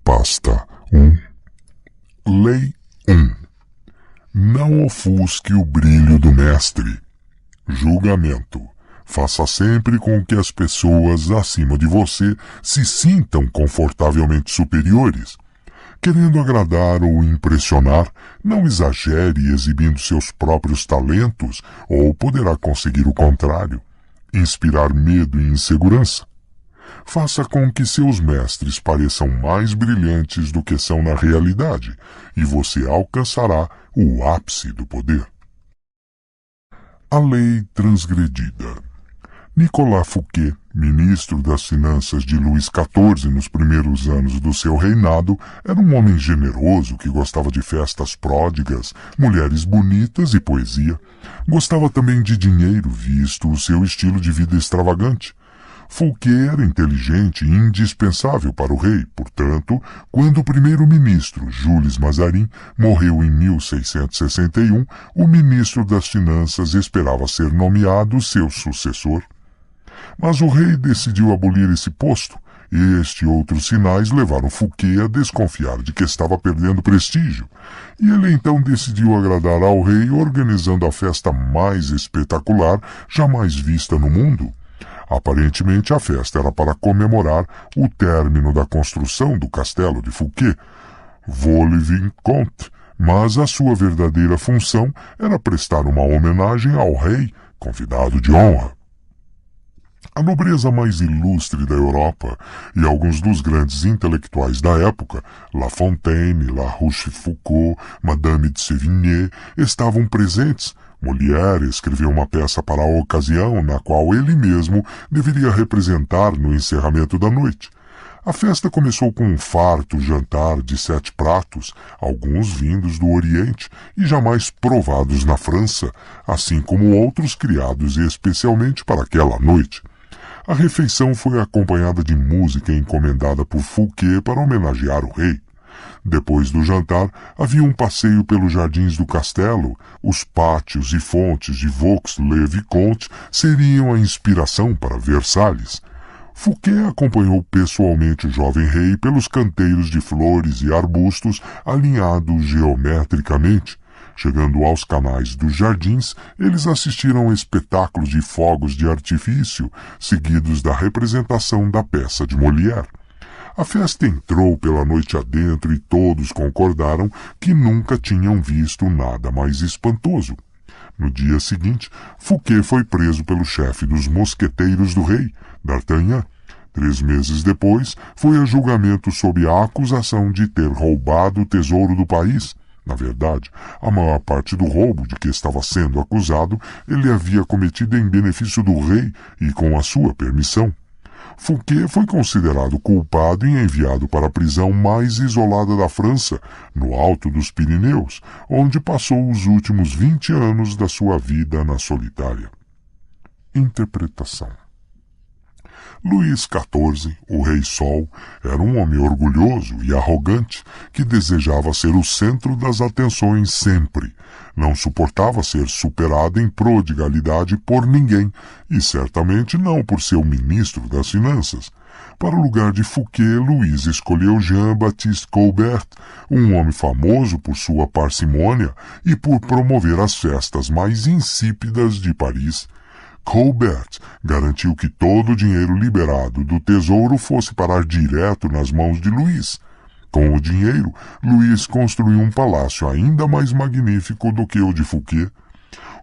Pasta 1. Lei 1. Não ofusque o brilho do mestre. Julgamento. Faça sempre com que as pessoas acima de você se sintam confortavelmente superiores. Querendo agradar ou impressionar, não exagere exibindo seus próprios talentos, ou poderá conseguir o contrário, inspirar medo e insegurança. Faça com que seus mestres pareçam mais brilhantes do que são na realidade, e você alcançará o ápice do poder. A lei transgredida. Nicolas Fouquet, ministro das Finanças de Luís XIV nos primeiros anos do seu reinado, era um homem generoso que gostava de festas pródigas, mulheres bonitas e poesia. Gostava também de dinheiro, visto o seu estilo de vida extravagante. Fouquet era inteligente e indispensável para o rei, portanto, quando o primeiro-ministro, Jules Mazarin, morreu em 1661, o ministro das Finanças esperava ser nomeado seu sucessor. Mas o rei decidiu abolir esse posto. Este e outros sinais levaram Fouquet a desconfiar de que estava perdendo prestígio, e ele então decidiu agradar ao rei organizando a festa mais espetacular jamais vista no mundo. Aparentemente a festa era para comemorar o término da construção do castelo de Fouquet, Vaux-le-Vicomte, mas a sua verdadeira função era prestar uma homenagem ao rei, convidado de honra. A nobreza mais ilustre da Europa e alguns dos grandes intelectuais da época, La Fontaine, La Rochefoucauld, Madame de Sévigné, estavam presentes. Molière escreveu uma peça para a ocasião, na qual ele mesmo deveria representar no encerramento da noite. A festa começou com um farto jantar de 7 pratos, alguns vindos do Oriente e jamais provados na França, assim como outros criados especialmente para aquela noite. A refeição foi acompanhada de música encomendada por Fouquet para homenagear o rei. Depois do jantar, havia um passeio pelos jardins do castelo. Os pátios e fontes de Vaux-le-Vicomte seriam a inspiração para Versalhes. Fouquet acompanhou pessoalmente o jovem rei pelos canteiros de flores e arbustos alinhados geometricamente. Chegando aos canais dos jardins, eles assistiram a espetáculos de fogos de artifício, seguidos da representação da peça de Molière. A festa entrou pela noite adentro e todos concordaram que nunca tinham visto nada mais espantoso. No dia seguinte, Fouquet foi preso pelo chefe dos mosqueteiros do rei, D'Artagnan. 3 meses depois, foi a julgamento sob a acusação de ter roubado o tesouro do país. Na verdade, a maior parte do roubo de que estava sendo acusado ele havia cometido em benefício do rei e com a sua permissão. Fouquet foi considerado culpado e enviado para a prisão mais isolada da França, no alto dos Pirineus, onde passou os últimos 20 anos da sua vida na solitária. Interpretação. Luís XIV, o Rei Sol, era um homem orgulhoso e arrogante que desejava ser o centro das atenções sempre. Não suportava ser superado em prodigalidade por ninguém, e certamente não por seu ministro das Finanças. Para o lugar de Fouquet, Luís escolheu Jean-Baptiste Colbert, um homem famoso por sua parcimônia e por promover as festas mais insípidas de Paris. Colbert garantiu que todo o dinheiro liberado do tesouro fosse parar direto nas mãos de Luís. Com o dinheiro, Luís construiu um palácio ainda mais magnífico do que o de Fouquet,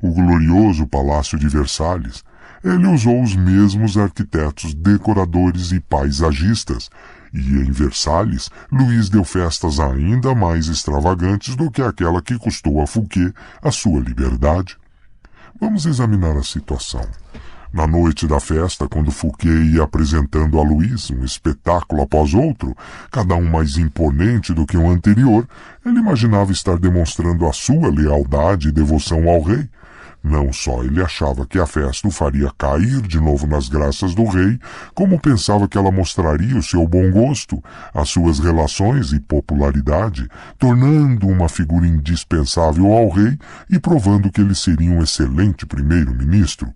o glorioso Palácio de Versalhes. Ele usou os mesmos arquitetos, decoradores e paisagistas, e em Versalhes, Luís deu festas ainda mais extravagantes do que aquela que custou a Fouquet a sua liberdade. Vamos examinar a situação. Na noite da festa, quando Fouquet ia apresentando a Luís um espetáculo após outro, cada um mais imponente do que o anterior, ele imaginava estar demonstrando a sua lealdade e devoção ao rei. Não só ele achava que a festa o faria cair de novo nas graças do rei, como pensava que ela mostraria o seu bom gosto, as suas relações e popularidade, tornando uma figura indispensável ao rei e provando que ele seria um excelente primeiro-ministro.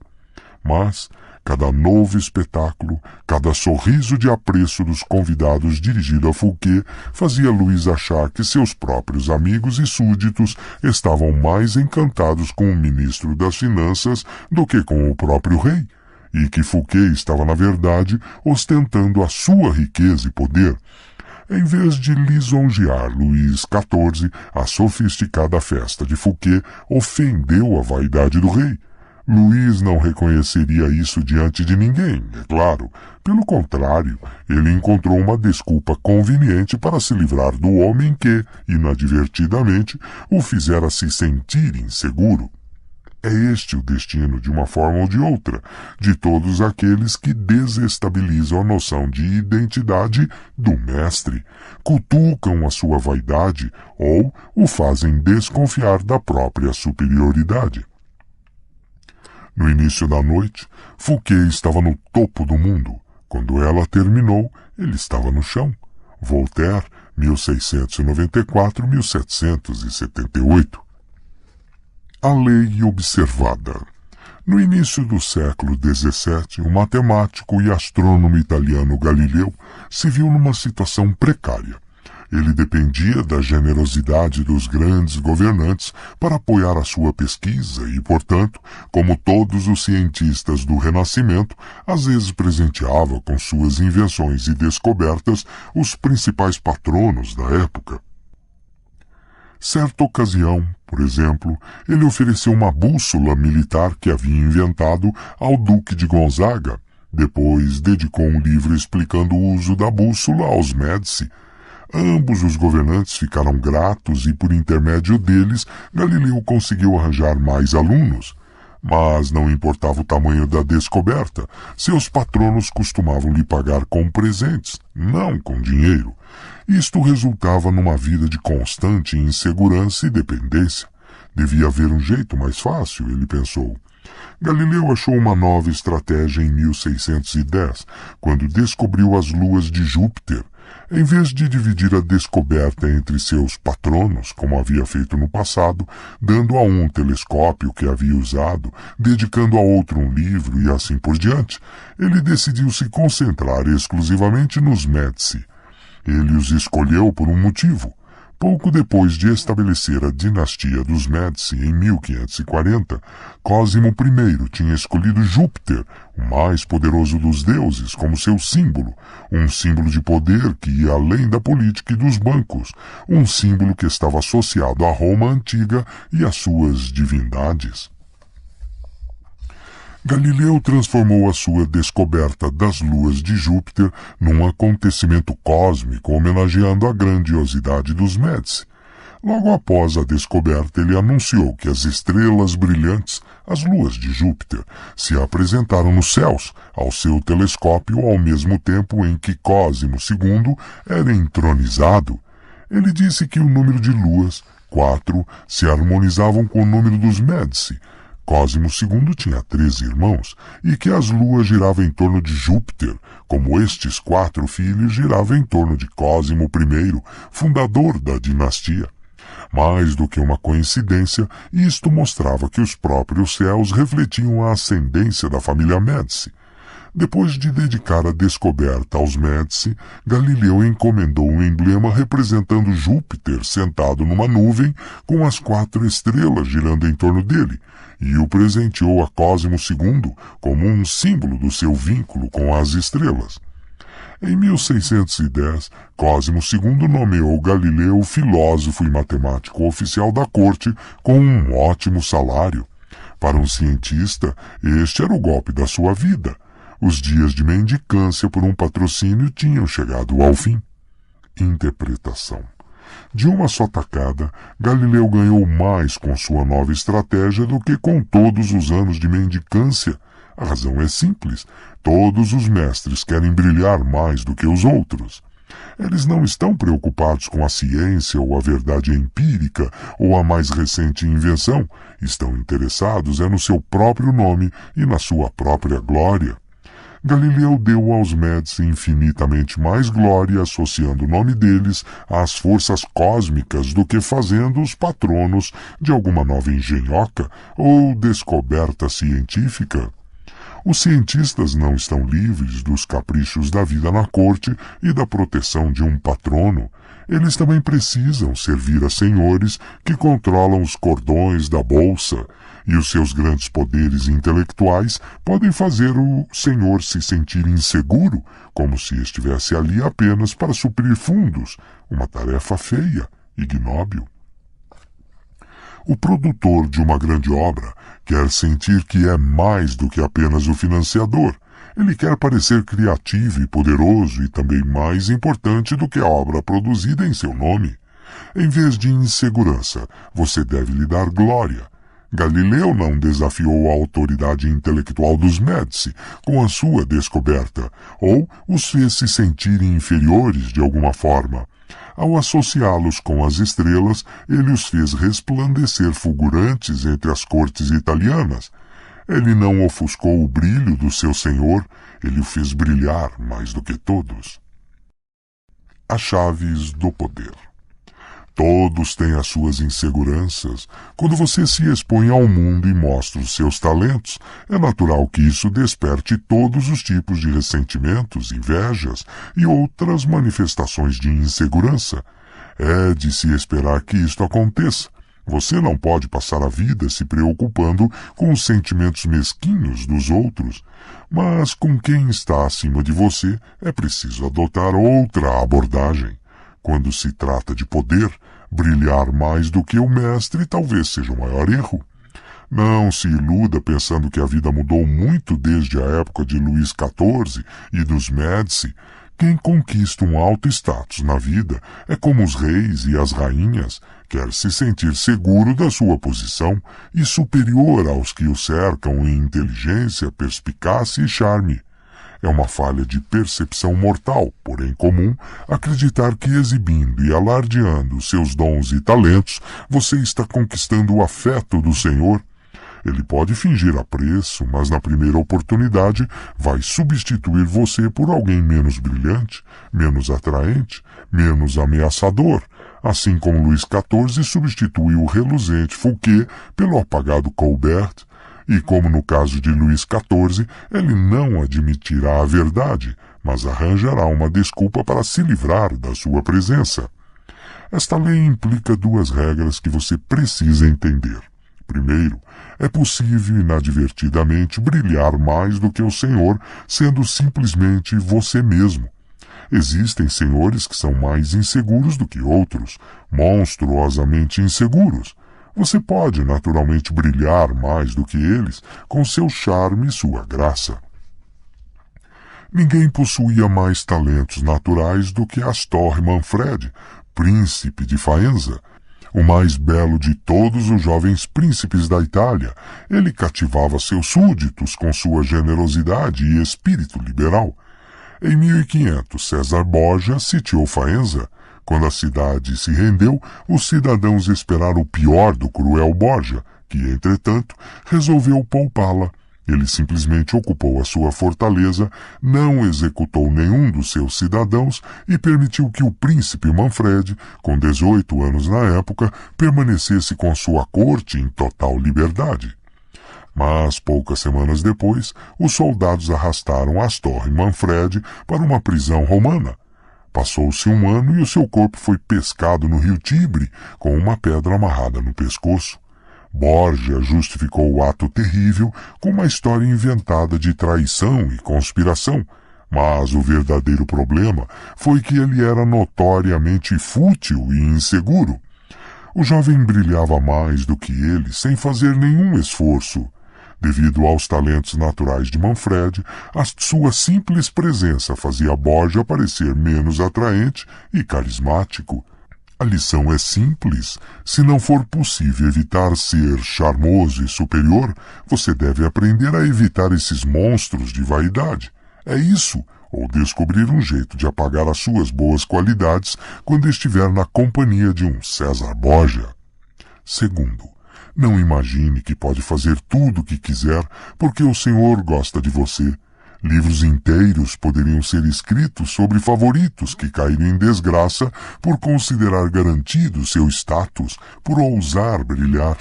Mas, Cada novo espetáculo, cada sorriso de apreço dos convidados dirigido a Fouquet fazia Louis achar que seus próprios amigos e súditos estavam mais encantados com o ministro das Finanças do que com o próprio rei, e que Fouquet estava, na verdade, ostentando a sua riqueza e poder. Em vez de lisonjear Luís XIV, a sofisticada festa de Fouquet ofendeu a vaidade do rei. Luís não reconheceria isso diante de ninguém, é claro. Pelo contrário, ele encontrou uma desculpa conveniente para se livrar do homem que, inadvertidamente, o fizera se sentir inseguro. É este o destino, de uma forma ou de outra, de todos aqueles que desestabilizam a noção de identidade do mestre, cutucam a sua vaidade ou o fazem desconfiar da própria superioridade. No início da noite, Fouquet estava no topo do mundo. Quando ela terminou, ele estava no chão. Voltaire, 1694-1778. A lei observada. No início do século XVII, o matemático e astrônomo italiano Galileu se viu numa situação precária. Ele dependia da generosidade dos grandes governantes para apoiar a sua pesquisa e, portanto, como todos os cientistas do Renascimento, às vezes presenteava com suas invenções e descobertas os principais patronos da época. Certa ocasião, por exemplo, ele ofereceu uma bússola militar que havia inventado ao Duque de Gonzaga. Depois dedicou um livro explicando o uso da bússola aos Médici. Ambos os governantes ficaram gratos e, por intermédio deles, Galileu conseguiu arranjar mais alunos. Mas não importava o tamanho da descoberta, seus patronos costumavam lhe pagar com presentes, não com dinheiro. Isto resultava numa vida de constante insegurança e dependência. Devia haver um jeito mais fácil, ele pensou. Galileu achou uma nova estratégia em 1610, quando descobriu as luas de Júpiter. Em vez de dividir a descoberta entre seus patronos, como havia feito no passado, dando a um telescópio que havia usado, dedicando a outro um livro e assim por diante, ele decidiu se concentrar exclusivamente nos Médici. Ele os escolheu por um motivo. Pouco depois de estabelecer a dinastia dos Médici em 1540, Cosimo I tinha escolhido Júpiter, o mais poderoso dos deuses, como seu símbolo, um símbolo de poder que ia além da política e dos bancos, um símbolo que estava associado à Roma antiga e às suas divindades. Galileu transformou a sua descoberta das luas de Júpiter num acontecimento cósmico homenageando a grandiosidade dos Médici. Logo após a descoberta, ele anunciou que as estrelas brilhantes, as luas de Júpiter, se apresentaram nos céus ao seu telescópio ao mesmo tempo em que Cosimo II era entronizado. Ele disse que o número de luas, 4, se harmonizavam com o número dos Médici. Cosimo II tinha 13 irmãos, e que as luas giravam em torno de Júpiter, como estes 4 filhos giravam em torno de Cosimo I, fundador da dinastia. Mais do que uma coincidência, isto mostrava que os próprios céus refletiam a ascendência da família Médici. Depois de dedicar a descoberta aos Médici, Galileu encomendou um emblema representando Júpiter sentado numa nuvem com as 4 estrelas girando em torno dele, e o presenteou a Cosimo II como um símbolo do seu vínculo com as estrelas. Em 1610, Cosimo II nomeou Galileu filósofo e matemático oficial da corte com um ótimo salário. Para um cientista, este era o golpe da sua vida. Os dias de mendicância por um patrocínio tinham chegado ao fim. Interpretação. De uma só tacada, Galileu ganhou mais com sua nova estratégia do que com todos os anos de mendicância. A razão é simples. Todos os mestres querem brilhar mais do que os outros. Eles não estão preocupados com a ciência ou a verdade empírica ou a mais recente invenção. Estão interessados no seu próprio nome e na sua própria glória. Galileu deu aos Médici infinitamente mais glória associando o nome deles às forças cósmicas do que fazendo-os patronos de alguma nova engenhoca ou descoberta científica. Os cientistas não estão livres dos caprichos da vida na corte e da proteção de um patrono. Eles também precisam servir a senhores que controlam os cordões da bolsa, e os seus grandes poderes intelectuais podem fazer o senhor se sentir inseguro, como se estivesse ali apenas para suprir fundos, uma tarefa feia, ignóbil. O produtor de uma grande obra quer sentir que é mais do que apenas o financiador. Ele quer parecer criativo e poderoso e também mais importante do que a obra produzida em seu nome. Em vez de insegurança, você deve lhe dar glória. Galileu não desafiou a autoridade intelectual dos Médici com a sua descoberta, ou os fez se sentirem inferiores de alguma forma. Ao associá-los com as estrelas, ele os fez resplandecer fulgurantes entre as cortes italianas. Ele não ofuscou o brilho do seu senhor, ele o fez brilhar mais do que todos. As chaves do poder. Todos têm as suas inseguranças. Quando você se expõe ao mundo e mostra os seus talentos, é natural que isso desperte todos os tipos de ressentimentos, invejas e outras manifestações de insegurança. É de se esperar que isto aconteça. Você não pode passar a vida se preocupando com os sentimentos mesquinhos dos outros. Mas com quem está acima de você, é preciso adotar outra abordagem. Quando se trata de poder, brilhar mais do que o mestre talvez seja o maior erro. Não se iluda pensando que a vida mudou muito desde a época de Luís XIV e dos Médici. Quem conquista um alto status na vida é como os reis e as rainhas, quer se sentir seguro da sua posição e superior aos que o cercam em inteligência, perspicácia e charme. É uma falha de percepção mortal, porém comum, acreditar que exibindo e alardeando seus dons e talentos, você está conquistando o afeto do Senhor. Ele pode fingir apreço, mas na primeira oportunidade vai substituir você por alguém menos brilhante, menos atraente, menos ameaçador, assim como Luís XIV substituiu o reluzente Fouquet pelo apagado Colbert. E como no caso de Luís XIV, ele não admitirá a verdade, mas arranjará uma desculpa para se livrar da sua presença. Esta lei implica duas regras que você precisa entender. Primeiro, é possível inadvertidamente brilhar mais do que o Senhor, sendo simplesmente você mesmo. Existem senhores que são mais inseguros do que outros, monstruosamente inseguros. Você pode naturalmente brilhar mais do que eles com seu charme e sua graça. Ninguém possuía mais talentos naturais do que Astor Manfred, príncipe de Faenza, o mais belo de todos os jovens príncipes da Itália. Ele cativava seus súditos com sua generosidade e espírito liberal. Em 1500, César Borgia sitiou Faenza. Quando a cidade se rendeu, os cidadãos esperaram o pior do cruel Borgia, que, entretanto, resolveu poupá-la. Ele simplesmente ocupou a sua fortaleza, não executou nenhum dos seus cidadãos e permitiu que o príncipe Manfred, com 18 anos na época, permanecesse com sua corte em total liberdade. Mas, poucas semanas depois, os soldados arrastaram Astor e Manfred para uma prisão romana. Passou-se um ano e o seu corpo foi pescado no rio Tibre, com uma pedra amarrada no pescoço. Borgia justificou o ato terrível com uma história inventada de traição e conspiração, mas o verdadeiro problema foi que ele era notoriamente fútil e inseguro. O jovem brilhava mais do que ele sem fazer nenhum esforço. Devido aos talentos naturais de Manfred, a sua simples presença fazia Borgia parecer menos atraente e carismático. A lição é simples. Se não for possível evitar ser charmoso e superior, você deve aprender a evitar esses monstros de vaidade. É isso, ou descobrir um jeito de apagar as suas boas qualidades quando estiver na companhia de um César Borgia. Segundo, não imagine que pode fazer tudo o que quiser porque o Senhor gosta de você. Livros inteiros poderiam ser escritos sobre favoritos que caíram em desgraça por considerar garantido seu status, por ousar brilhar.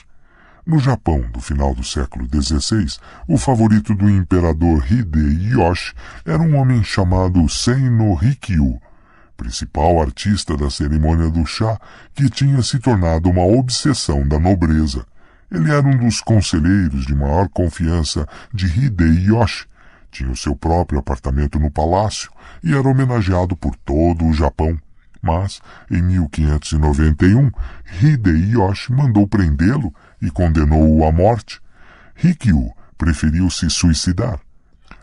No Japão do final do século XVI, o favorito do imperador Hideyoshi era um homem chamado Sen no Rikyu, principal artista da cerimônia do chá, que tinha se tornado uma obsessão da nobreza. Ele era um dos conselheiros de maior confiança de Hideyoshi, tinha o seu próprio apartamento no palácio e era homenageado por todo o Japão. Mas, em 1591, Hideyoshi mandou prendê-lo e condenou-o à morte. Rikyu preferiu se suicidar.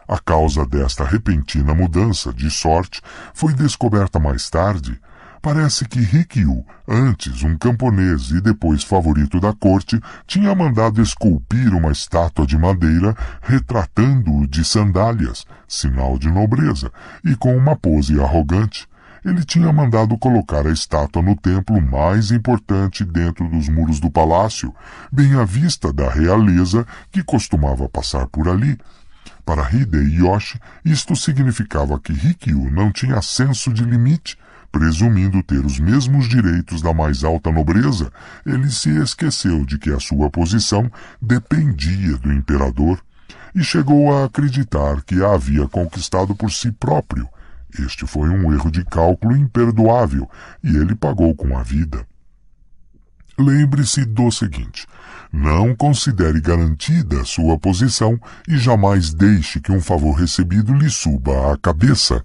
A causa desta repentina mudança de sorte foi descoberta mais tarde. Parece que Rikyu, antes um camponês e depois favorito da corte, tinha mandado esculpir uma estátua de madeira retratando-o de sandálias, sinal de nobreza, e com uma pose arrogante. Ele tinha mandado colocar a estátua no templo mais importante dentro dos muros do palácio, bem à vista da realeza que costumava passar por ali. Para Hideyoshi, isto significava que Rikyu não tinha senso de limite. Presumindo ter os mesmos direitos da mais alta nobreza, ele se esqueceu de que a sua posição dependia do imperador e chegou a acreditar que a havia conquistado por si próprio. Este foi um erro de cálculo imperdoável e ele pagou com a vida. Lembre-se do seguinte: não considere garantida sua posição e jamais deixe que um favor recebido lhe suba à cabeça.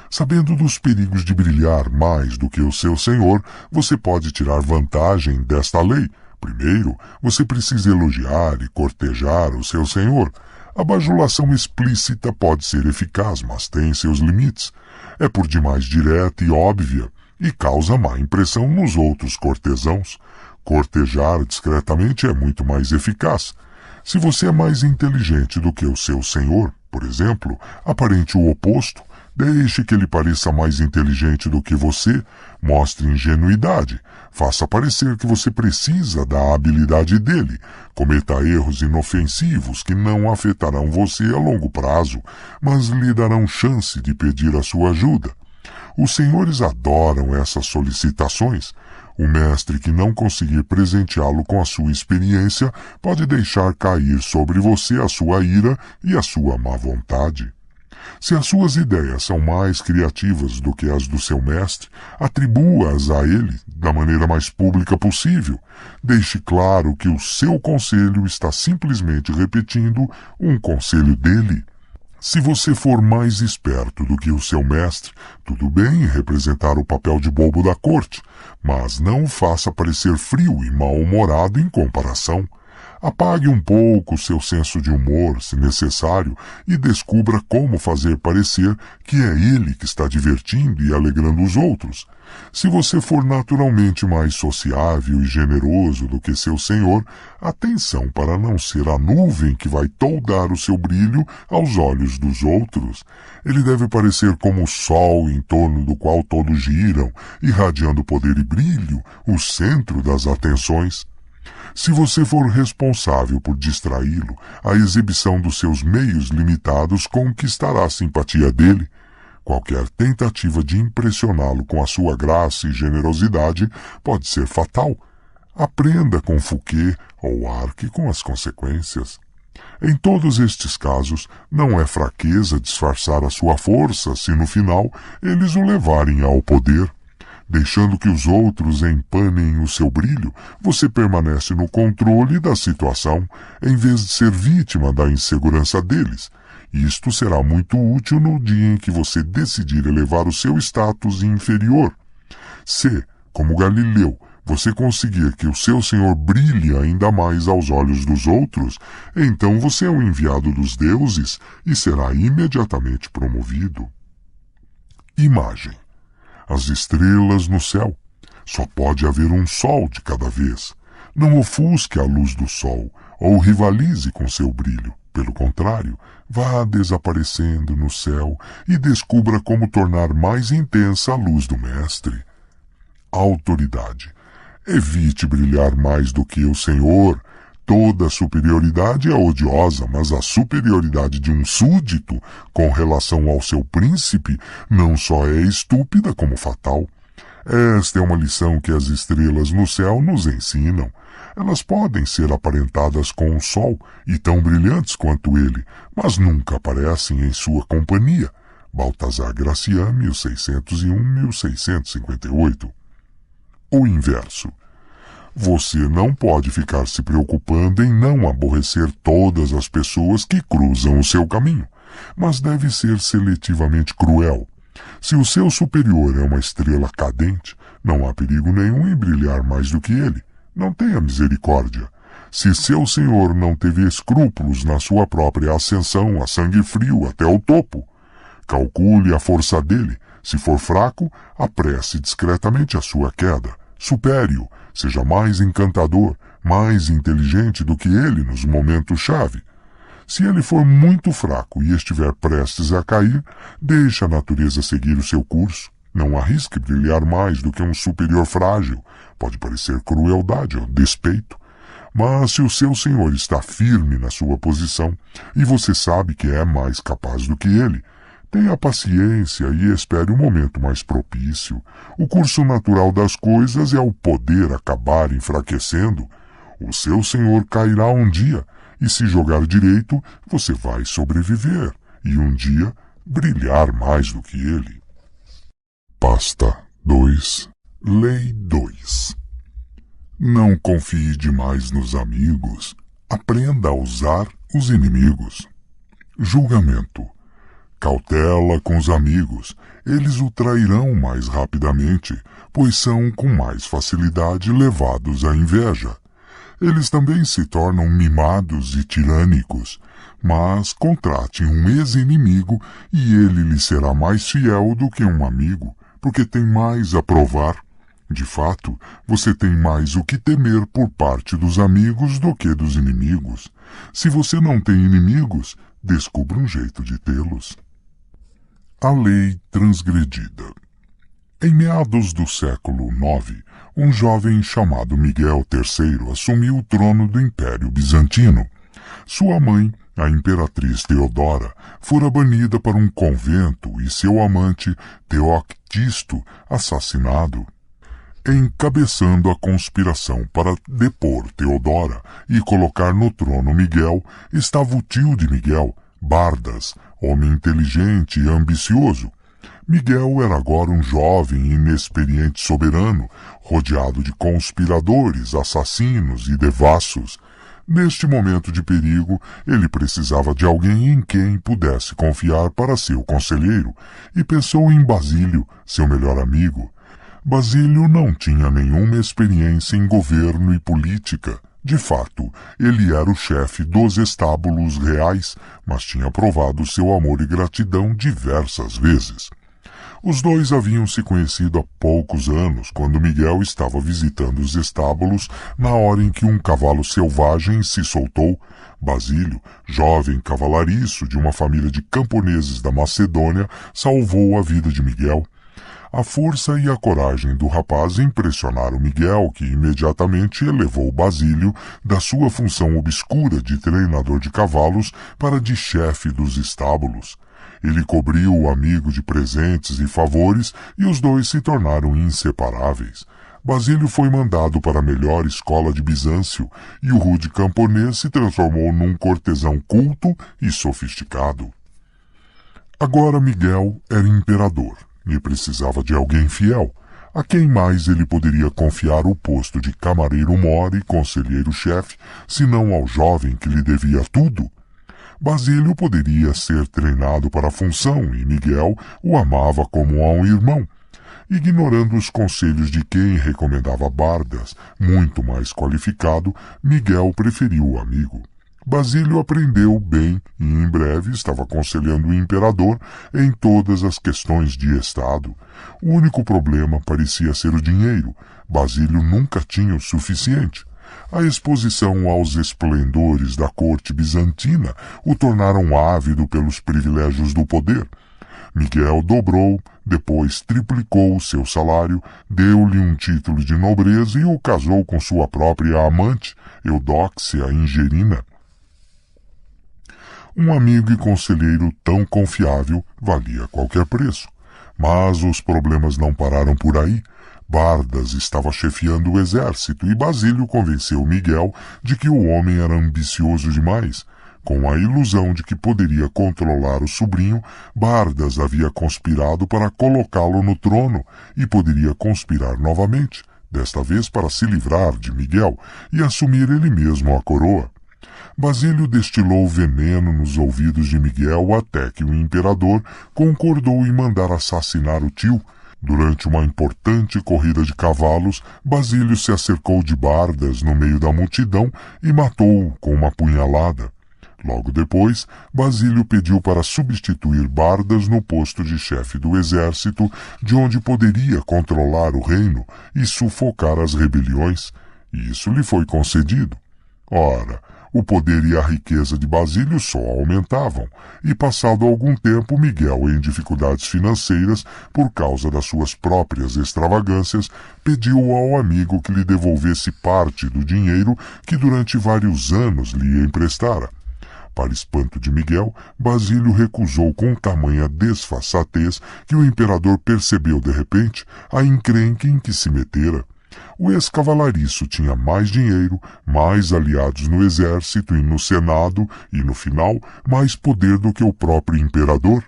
Sabendo dos perigos de brilhar mais do que o seu senhor, você pode tirar vantagem desta lei. Primeiro, você precisa elogiar e cortejar o seu senhor. A bajulação explícita pode ser eficaz, mas tem seus limites. É por demais direta e óbvia, e causa má impressão nos outros cortesãos. Cortejar discretamente é muito mais eficaz. Se você é mais inteligente do que o seu senhor, por exemplo, aparente o oposto. Deixe que ele pareça mais inteligente do que você, mostre ingenuidade, faça parecer que você precisa da habilidade dele, cometa erros inofensivos que não afetarão você a longo prazo, mas lhe darão chance de pedir a sua ajuda. Os senhores adoram essas solicitações. O mestre que não conseguir presenteá-lo com a sua experiência pode deixar cair sobre você a sua ira e a sua má vontade. Se as suas ideias são mais criativas do que as do seu mestre, atribua-as a ele da maneira mais pública possível. Deixe claro que o seu conselho está simplesmente repetindo um conselho dele. Se você for mais esperto do que o seu mestre, tudo bem representar o papel de bobo da corte, mas não o faça parecer frio e mal-humorado em comparação. Apague um pouco seu senso de humor, se necessário, e descubra como fazer parecer que é ele que está divertindo e alegrando os outros. Se você for naturalmente mais sociável e generoso do que seu senhor, atenção para não ser a nuvem que vai toldar o seu brilho aos olhos dos outros. Ele deve parecer como o sol em torno do qual todos giram, irradiando poder e brilho, o centro das atenções. Se você for responsável por distraí-lo, a exibição dos seus meios limitados conquistará a simpatia dele. Qualquer tentativa de impressioná-lo com a sua graça e generosidade pode ser fatal. Aprenda com Fouquet ou arque com as consequências. Em todos estes casos, não é fraqueza disfarçar a sua força se no final eles o levarem ao poder. Deixando que os outros empanem o seu brilho, você permanece no controle da situação, em vez de ser vítima da insegurança deles. Isto será muito útil no dia em que você decidir elevar o seu status inferior. Se, como Galileu, você conseguir que o seu senhor brilhe ainda mais aos olhos dos outros, então você é um enviado dos deuses e será imediatamente promovido. Imagem. As estrelas no céu. Só pode haver um sol de cada vez. Não ofusque a luz do sol, ou rivalize com seu brilho. Pelo contrário, vá desaparecendo no céu e descubra como tornar mais intensa a luz do mestre. Autoridade. Evite brilhar mais do que o Senhor. Toda superioridade é odiosa, mas a superioridade de um súdito com relação ao seu príncipe não só é estúpida como fatal. Esta é uma lição que as estrelas no céu nos ensinam. Elas podem ser aparentadas com o sol e tão brilhantes quanto ele, mas nunca aparecem em sua companhia. Baltazar Gracian, 1601-1658. O inverso. Você não pode ficar se preocupando em não aborrecer todas as pessoas que cruzam o seu caminho, mas deve ser seletivamente cruel. Se o seu superior é uma estrela cadente, não há perigo nenhum em brilhar mais do que ele. Não tenha misericórdia. Se seu senhor não teve escrúpulos na sua própria ascensão a sangue frio até o topo, calcule a força dele. Se for fraco, apresse discretamente a sua queda. Supere-o, seja mais encantador, mais inteligente do que ele nos momentos-chave. Se ele for muito fraco e estiver prestes a cair, deixe a natureza seguir o seu curso. Não arrisque brilhar mais do que um superior frágil. Pode parecer crueldade ou despeito. Mas se o seu senhor está firme na sua posição e você sabe que é mais capaz do que ele, tenha paciência e espere um momento mais propício. O curso natural das coisas é o poder acabar enfraquecendo. O seu senhor cairá um dia, e se jogar direito, você vai sobreviver, e um dia brilhar mais do que ele. Pasta 2, Lei 2. Não confie demais nos amigos. Aprenda a usar os inimigos. Julgamento. Cautela com os amigos. Eles o trairão mais rapidamente, pois são com mais facilidade levados à inveja. Eles também se tornam mimados e tirânicos, mas contrate um ex-inimigo e ele lhe será mais fiel do que um amigo, porque tem mais a provar. De fato, você tem mais o que temer por parte dos amigos do que dos inimigos. Se você não tem inimigos, descubra um jeito de tê-los. A lei transgredida. Em meados do século IX, um jovem chamado Miguel III assumiu o trono do Império Bizantino. Sua mãe, a imperatriz Teodora, fora banida para um convento e seu amante, Teoctisto, assassinado. Encabeçando a conspiração para depor Teodora e colocar no trono Miguel, estava o tio de Miguel, Bardas, homem inteligente e ambicioso. Miguel era agora um jovem e inexperiente soberano, rodeado de conspiradores, assassinos e devassos. Neste momento de perigo, ele precisava de alguém em quem pudesse confiar para seu conselheiro, e pensou em Basílio, seu melhor amigo. Basílio não tinha nenhuma experiência em governo e política. De fato, ele era o chefe dos estábulos reais, mas tinha provado seu amor e gratidão diversas vezes. Os dois haviam se conhecido há poucos anos, quando Miguel estava visitando os estábulos na hora em que um cavalo selvagem se soltou. Basílio, jovem cavalariço de uma família de camponeses da Macedônia, salvou a vida de Miguel. A força e a coragem do rapaz impressionaram Miguel, que imediatamente elevou Basílio da sua função obscura de treinador de cavalos para de chefe dos estábulos. Ele cobriu o amigo de presentes e favores e os dois se tornaram inseparáveis. Basílio foi mandado para a melhor escola de Bizâncio e o rude camponês se transformou num cortesão culto e sofisticado. Agora Miguel era imperador e precisava de alguém fiel. A quem mais ele poderia confiar o posto de camareiro-mor e conselheiro-chefe, senão ao jovem que lhe devia tudo? Basílio poderia ser treinado para a função e Miguel o amava como a um irmão. Ignorando os conselhos de quem recomendava Bardas, muito mais qualificado, Miguel preferiu o amigo. Basílio aprendeu bem e em breve estava aconselhando o imperador em todas as questões de Estado. O único problema parecia ser o dinheiro. Basílio nunca tinha o suficiente. A exposição aos esplendores da corte bizantina o tornaram ávido pelos privilégios do poder. Miguel dobrou, depois triplicou o seu salário, deu-lhe um título de nobreza e o casou com sua própria amante, Eudóxia Ingerina. Um amigo e conselheiro tão confiável valia qualquer preço. Mas os problemas não pararam por aí. Bardas estava chefiando o exército e Basílio convenceu Miguel de que o homem era ambicioso demais. Com a ilusão de que poderia controlar o sobrinho, Bardas havia conspirado para colocá-lo no trono e poderia conspirar novamente, desta vez para se livrar de Miguel e assumir ele mesmo a coroa. Basílio destilou veneno nos ouvidos de Miguel até que o imperador concordou em mandar assassinar o tio. Durante uma importante corrida de cavalos, Basílio se acercou de Bardas no meio da multidão e matou-o com uma punhalada. Logo depois, Basílio pediu para substituir Bardas no posto de chefe do exército, de onde poderia controlar o reino e sufocar as rebeliões. E isso lhe foi concedido. Ora, o poder e a riqueza de Basílio só aumentavam, e passado algum tempo Miguel, em dificuldades financeiras por causa das suas próprias extravagâncias, pediu ao amigo que lhe devolvesse parte do dinheiro que durante vários anos lhe emprestara. Para espanto de Miguel, Basílio recusou com tamanha desfaçatez que o imperador percebeu de repente a encrenca em que se metera. O ex-cavalariço tinha mais dinheiro, mais aliados no exército e no senado e, no final, mais poder do que o próprio imperador.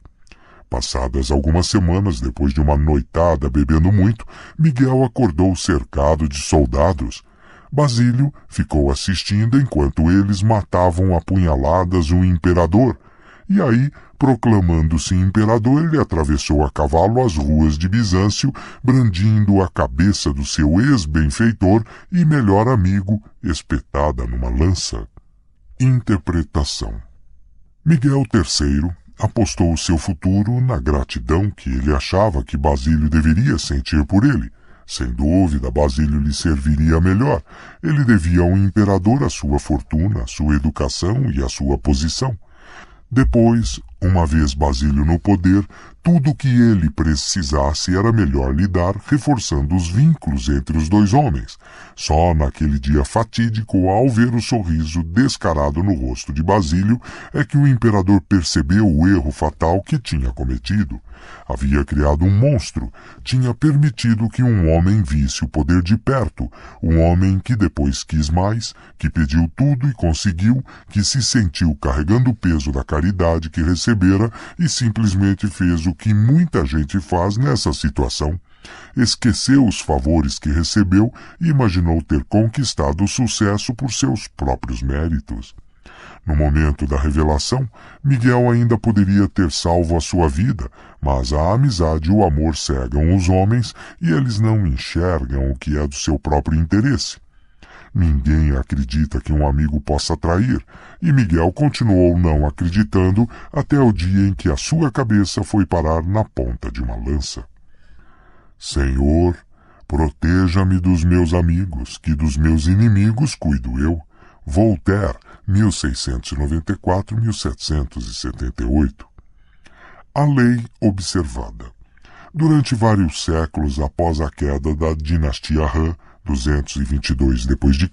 Passadas algumas semanas, depois de uma noitada bebendo muito, Miguel acordou cercado de soldados. Basílio ficou assistindo enquanto eles matavam a punhaladas o imperador. E aí, proclamando-se imperador, ele atravessou a cavalo as ruas de Bizâncio, brandindo a cabeça do seu ex-benfeitor e melhor amigo, espetada numa lança. Interpretação. Miguel III apostou seu futuro na gratidão que ele achava que Basílio deveria sentir por ele. Sem dúvida, Basílio lhe serviria melhor. Ele devia ao imperador a sua fortuna, a sua educação e a sua posição. Depois, uma vez Basílio no poder, tudo o que ele precisasse era melhor lhe dar, reforçando os vínculos entre os dois homens. Só naquele dia fatídico, ao ver o sorriso descarado no rosto de Basílio, é que o imperador percebeu o erro fatal que tinha cometido. Havia criado um monstro, tinha permitido que um homem visse o poder de perto, um homem que depois quis mais, que pediu tudo e conseguiu, que se sentiu carregando o peso da caridade que recebera e simplesmente fez o que muita gente faz nessa situação. Esqueceu os favores que recebeu e imaginou ter conquistado o sucesso por seus próprios méritos. No momento da revelação, Miguel ainda poderia ter salvo a sua vida, mas a amizade e o amor cegam os homens e eles não enxergam o que é do seu próprio interesse. Ninguém acredita que um amigo possa trair, e Miguel continuou não acreditando até o dia em que a sua cabeça foi parar na ponta de uma lança. Senhor, proteja-me dos meus amigos, que dos meus inimigos cuido eu. Voltaire, 1694-1778. A lei observada. Durante vários séculos após a queda da dinastia Han, 222 d.C.,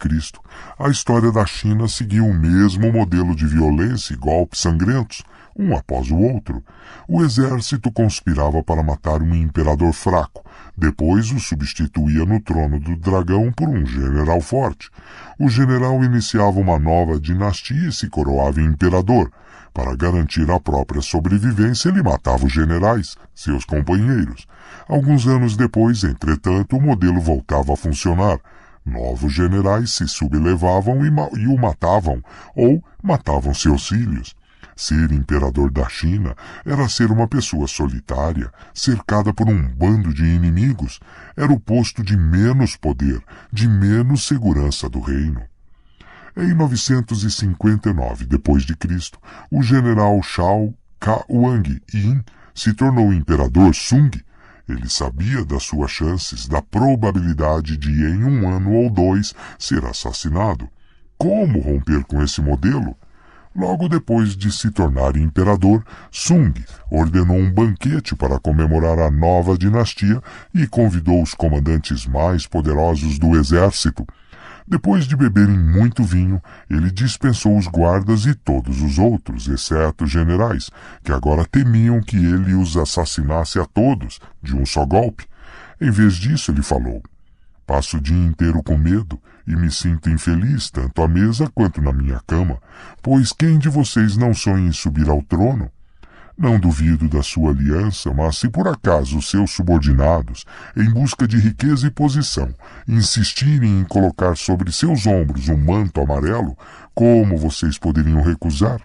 a história da China seguiu o mesmo modelo de violência e golpes sangrentos, um após o outro. O exército conspirava para matar um imperador fraco, depois o substituía no trono do dragão por um general forte. O general iniciava uma nova dinastia e se coroava imperador. Para garantir a própria sobrevivência, ele matava os generais, seus companheiros. Alguns anos depois, entretanto, o modelo voltava a funcionar. Novos generais se sublevavam e o matavam, ou matavam seus filhos. Ser imperador da China era ser uma pessoa solitária, cercada por um bando de inimigos. Era o posto de menos poder, de menos segurança do reino. Em 959 d.C., o general Shao Ka-Wang-Yin se tornou imperador Sung. Ele sabia das suas chances, da probabilidade de, em um ano ou dois, ser assassinado. Como romper com esse modelo? Logo depois de se tornar imperador, Sung ordenou um banquete para comemorar a nova dinastia e convidou os comandantes mais poderosos do exército. Depois de beberem muito vinho, ele dispensou os guardas e todos os outros, exceto os generais, que agora temiam que ele os assassinasse a todos, de um só golpe. Em vez disso, ele falou: passo o dia inteiro com medo e me sinto infeliz tanto à mesa quanto na minha cama, pois quem de vocês não sonha em subir ao trono? Não duvido da sua aliança, mas se por acaso os seus subordinados, em busca de riqueza e posição, insistirem em colocar sobre seus ombros um manto amarelo, como vocês poderiam recusar?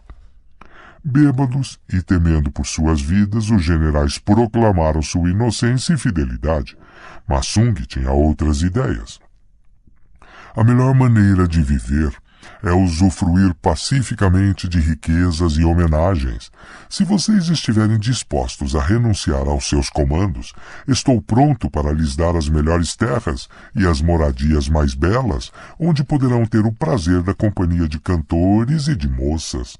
Bêbados e temendo por suas vidas, os generais proclamaram sua inocência e fidelidade, mas Sung tinha outras ideias. A melhor maneira de viver é usufruir pacificamente de riquezas e homenagens. Se vocês estiverem dispostos a renunciar aos seus comandos, estou pronto para lhes dar as melhores terras e as moradias mais belas, onde poderão ter o prazer da companhia de cantores e de moças.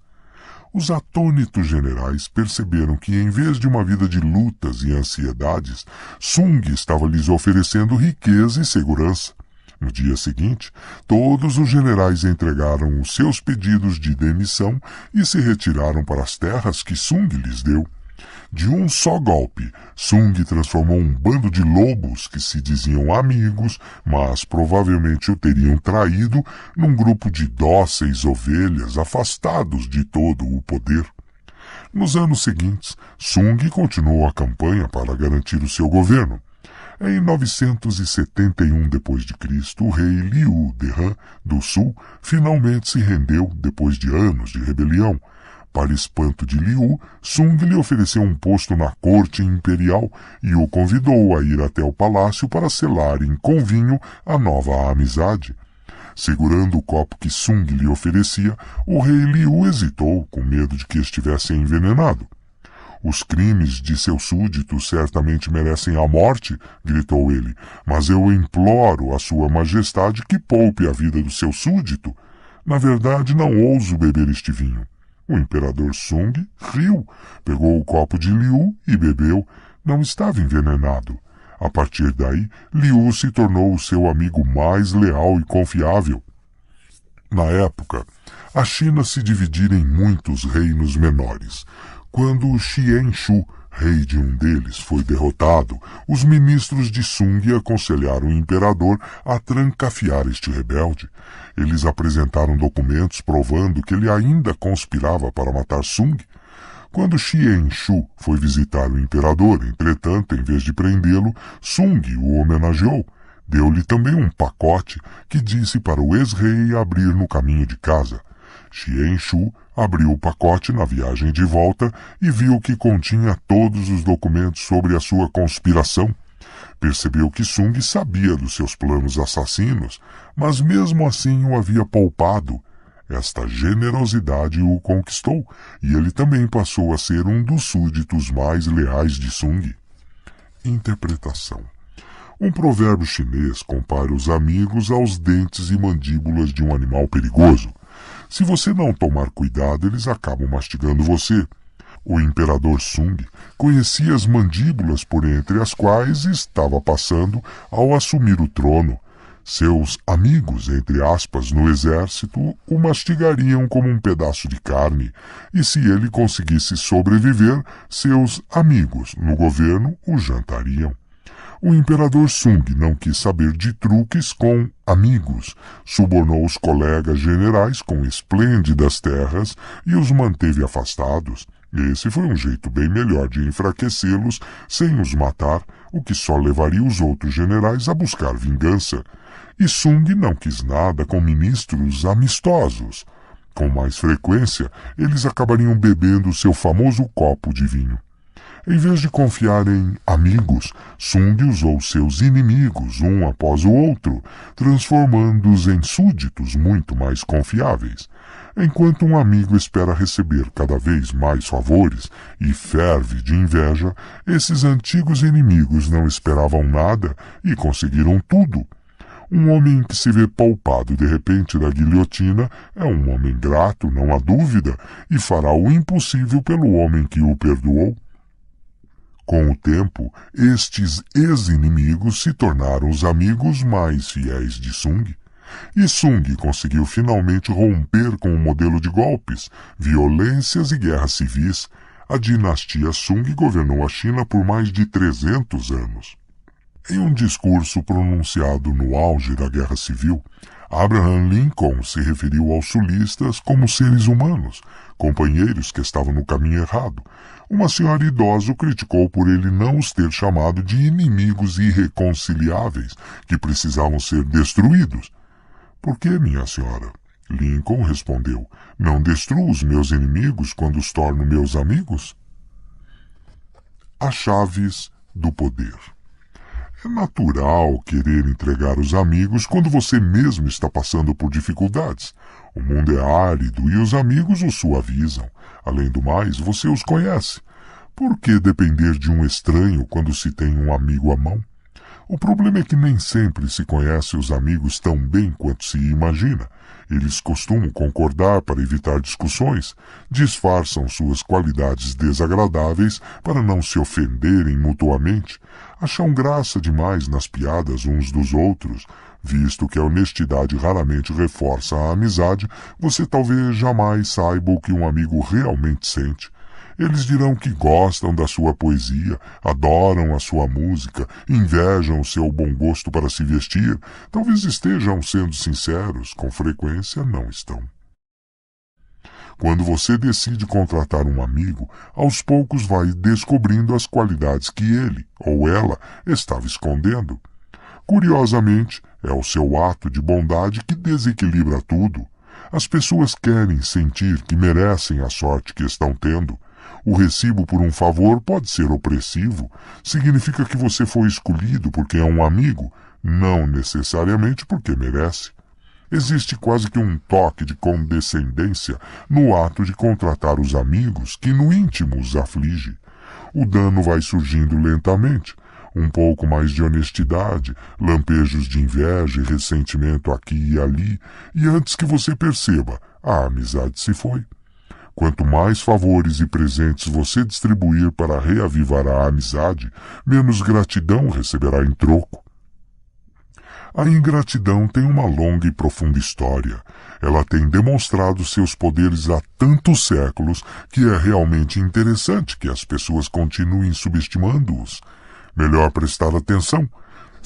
Os atônitos generais perceberam que, em vez de uma vida de lutas e ansiedades, Sung estava lhes oferecendo riqueza e segurança. No dia seguinte, todos os generais entregaram os seus pedidos de demissão e se retiraram para as terras que Sung lhes deu. De um só golpe, Sung transformou um bando de lobos que se diziam amigos, mas provavelmente o teriam traído, num grupo de dóceis ovelhas afastados de todo o poder. Nos anos seguintes, Sung continuou a campanha para garantir o seu governo. Em 971 d.C., o rei Liu de Han do Sul finalmente se rendeu depois de anos de rebelião. Para espanto de Liu, Sung lhe ofereceu um posto na corte imperial e o convidou a ir até o palácio para selarem com vinho a nova amizade. Segurando o copo que Sung lhe oferecia, o rei Liu hesitou, com medo de que estivesse envenenado. Os crimes de seus súditos certamente merecem a morte, gritou ele, mas eu imploro a sua majestade que poupe a vida do seu súdito. Na verdade, não ouso beber este vinho. O imperador Sung riu, pegou o copo de Liu e bebeu. Não estava envenenado. A partir daí, Liu se tornou o seu amigo mais leal e confiável. Na época, a China se dividia em muitos reinos menores. Quando Xian-Shu, rei de um deles, foi derrotado, os ministros de Sung aconselharam o imperador a trancafiar este rebelde. Eles apresentaram documentos provando que ele ainda conspirava para matar Sung. Quando Xian-Shu foi visitar o imperador, entretanto, em vez de prendê-lo, Sung o homenageou. Deu-lhe também um pacote que disse para o ex-rei abrir no caminho de casa. Xian-Shu abriu o pacote na viagem de volta e viu que continha todos os documentos sobre a sua conspiração. Percebeu que Sung sabia dos seus planos assassinos, mas mesmo assim o havia poupado. Esta generosidade o conquistou, e ele também passou a ser um dos súditos mais leais de Sung. Interpretação. Um provérbio chinês compara os amigos aos dentes e mandíbulas de um animal perigoso. Se você não tomar cuidado, eles acabam mastigando você. O imperador Sung conhecia as mandíbulas por entre as quais estava passando ao assumir o trono. Seus amigos, entre aspas, no exército, o mastigariam como um pedaço de carne, e se ele conseguisse sobreviver, seus amigos no governo o jantariam. O imperador Sung não quis saber de truques com amigos, subornou os colegas generais com esplêndidas terras e os manteve afastados. Esse foi um jeito bem melhor de enfraquecê-los sem os matar, o que só levaria os outros generais a buscar vingança. E Sung não quis nada com ministros amistosos. Com mais frequência, eles acabariam bebendo seu famoso copo de vinho. Em vez de confiar em amigos, Sung usou seus inimigos um após o outro, transformando-os em súditos muito mais confiáveis. Enquanto um amigo espera receber cada vez mais favores e ferve de inveja, esses antigos inimigos não esperavam nada e conseguiram tudo. Um homem que se vê poupado de repente da guilhotina é um homem grato, não há dúvida, e fará o impossível pelo homem que o perdoou. Com o tempo, estes ex-inimigos se tornaram os amigos mais fiéis de Sung. E Sung conseguiu finalmente romper com o modelo de golpes, violências e guerras civis. A dinastia Sung governou a China por mais de 300 anos. Em um discurso pronunciado no auge da Guerra Civil, Abraham Lincoln se referiu aos sulistas como seres humanos, companheiros que estavam no caminho errado. Uma senhora idosa o criticou por ele não os ter chamado de inimigos irreconciliáveis que precisavam ser destruídos. Por que, minha senhora? Lincoln respondeu, não destruo os meus inimigos quando os torno meus amigos? As chaves do poder. É natural querer entregar os amigos quando você mesmo está passando por dificuldades. O mundo é árido e os amigos o suavizam. Além do mais, você os conhece. Por que depender de um estranho quando se tem um amigo à mão? O problema é que nem sempre se conhece os amigos tão bem quanto se imagina. Eles costumam concordar para evitar discussões, disfarçam suas qualidades desagradáveis para não se ofenderem mutuamente, acham graça demais nas piadas uns dos outros. Visto que a honestidade raramente reforça a amizade, você talvez jamais saiba o que um amigo realmente sente. Eles dirão que gostam da sua poesia, adoram a sua música, invejam o seu bom gosto para se vestir. Talvez estejam sendo sinceros, com frequência não estão. Quando você decide contratar um amigo, aos poucos vai descobrindo as qualidades que ele, ou ela, estava escondendo. Curiosamente, é o seu ato de bondade que desequilibra tudo. As pessoas querem sentir que merecem a sorte que estão tendo. O recibo por um favor pode ser opressivo. Significa que você foi escolhido porque é um amigo, não necessariamente porque merece. Existe quase que um toque de condescendência no ato de contratar os amigos que no íntimo os aflige. O dano vai surgindo lentamente. Um pouco mais de honestidade, lampejos de inveja e ressentimento aqui e ali, e antes que você perceba, a amizade se foi. Quanto mais favores e presentes você distribuir para reavivar a amizade, menos gratidão receberá em troco. A ingratidão tem uma longa e profunda história. Ela tem demonstrado seus poderes há tantos séculos que é realmente interessante que as pessoas continuem subestimando-os. Melhor prestar atenção.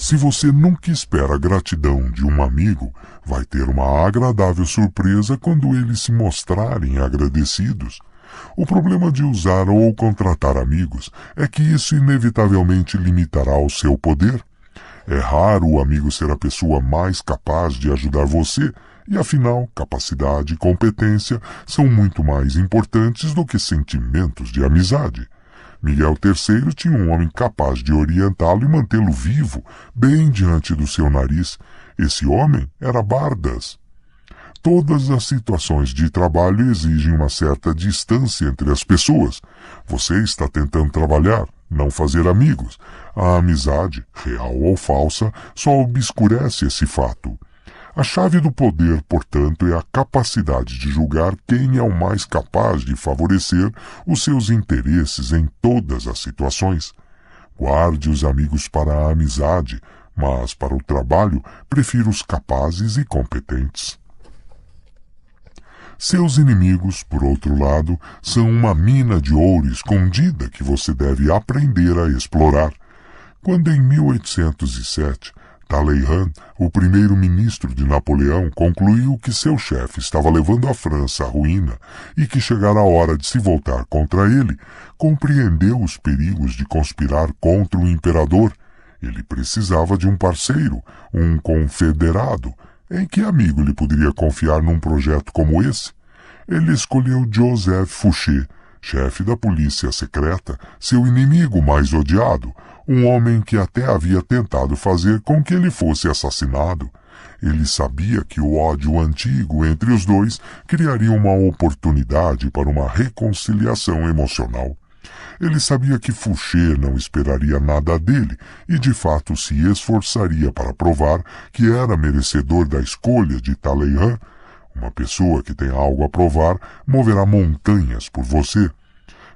Se você nunca espera a gratidão de um amigo, vai ter uma agradável surpresa quando eles se mostrarem agradecidos. O problema de usar ou contratar amigos é que isso inevitavelmente limitará o seu poder. É raro o amigo ser a pessoa mais capaz de ajudar você, e afinal, capacidade e competência são muito mais importantes do que sentimentos de amizade. Miguel III tinha um homem capaz de orientá-lo e mantê-lo vivo, bem diante do seu nariz. Esse homem era Bardas. Todas as situações de trabalho exigem uma certa distância entre as pessoas. Você está tentando trabalhar, não fazer amigos. A amizade, real ou falsa, só obscurece esse fato. A chave do poder, portanto, é a capacidade de julgar quem é o mais capaz de favorecer os seus interesses em todas as situações. Guarde os amigos para a amizade, mas para o trabalho prefira os capazes e competentes. Seus inimigos, por outro lado, são uma mina de ouro escondida que você deve aprender a explorar. Quando em 1807, Talleyrand, o primeiro-ministro de Napoleão, concluiu que seu chefe estava levando a França à ruína e que chegara a hora de se voltar contra ele, compreendeu os perigos de conspirar contra o imperador. Ele precisava de um parceiro, um confederado. Em que amigo lhe poderia confiar num projeto como esse? Ele escolheu Joseph Fouché, chefe da polícia secreta, seu inimigo mais odiado, um homem que até havia tentado fazer com que ele fosse assassinado. Ele sabia que o ódio antigo entre os dois criaria uma oportunidade para uma reconciliação emocional. Ele sabia que Fouché não esperaria nada dele e de fato se esforçaria para provar que era merecedor da escolha de Talleyrand. Uma pessoa que tem algo a provar moverá montanhas por você.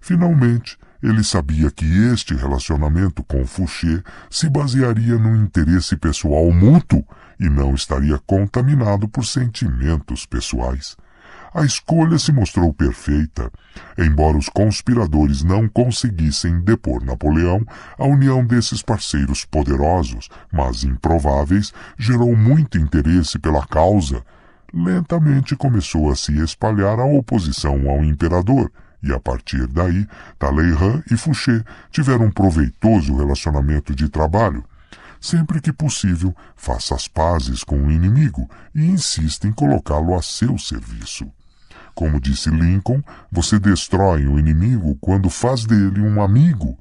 Finalmente, ele sabia que este relacionamento com Fouché se basearia no interesse pessoal mútuo e não estaria contaminado por sentimentos pessoais. A escolha se mostrou perfeita. Embora os conspiradores não conseguissem depor Napoleão, a união desses parceiros poderosos, mas improváveis, gerou muito interesse pela causa. Lentamente começou a se espalhar a oposição ao imperador, e a partir daí, Talleyrand e Fouché tiveram um proveitoso relacionamento de trabalho. Sempre que possível, faça as pazes com o inimigo e insista em colocá-lo a seu serviço. Como disse Lincoln, você destrói o inimigo quando faz dele um amigo.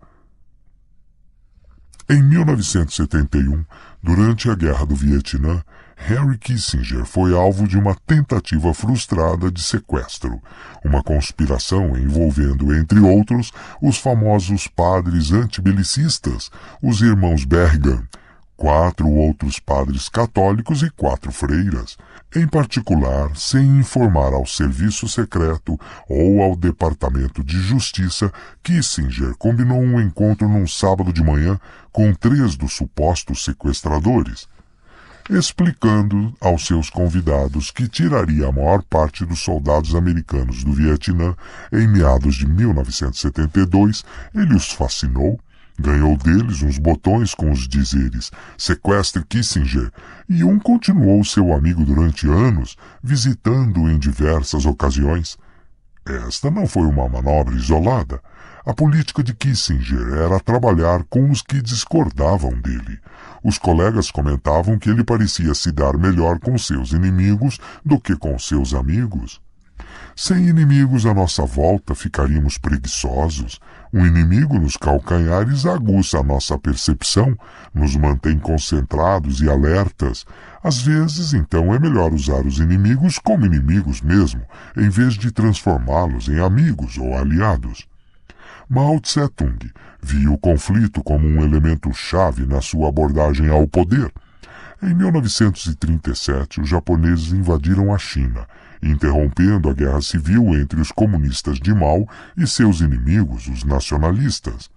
Em 1971, durante a Guerra do Vietnã, Henry Kissinger foi alvo de uma tentativa frustrada de sequestro, uma conspiração envolvendo, entre outros, os famosos padres antibelicistas, os irmãos Berrigan, 4 outros padres católicos e 4 freiras. Em particular, sem informar ao serviço secreto ou ao Departamento de Justiça, Kissinger combinou um encontro num sábado de manhã com 3 dos supostos sequestradores, explicando aos seus convidados que tiraria a maior parte dos soldados americanos do Vietnã em meados de 1972. Ele os fascinou, ganhou deles uns botões com os dizeres "Sequestre Kissinger", e um continuou seu amigo durante anos, visitando-o em diversas ocasiões. Esta não foi uma manobra isolada. A política de Kissinger era trabalhar com os que discordavam dele. Os colegas comentavam que ele parecia se dar melhor com seus inimigos do que com seus amigos. Sem inimigos à nossa volta, ficaríamos preguiçosos. Um inimigo nos calcanhares aguça a nossa percepção, nos mantém concentrados e alertas. Às vezes, então, é melhor usar os inimigos como inimigos mesmo, em vez de transformá-los em amigos ou aliados. Mao Tse-tung via o conflito como um elemento-chave na sua abordagem ao poder. Em 1937, os japoneses invadiram a China, interrompendo a guerra civil entre os comunistas de Mao e seus inimigos, os nacionalistas.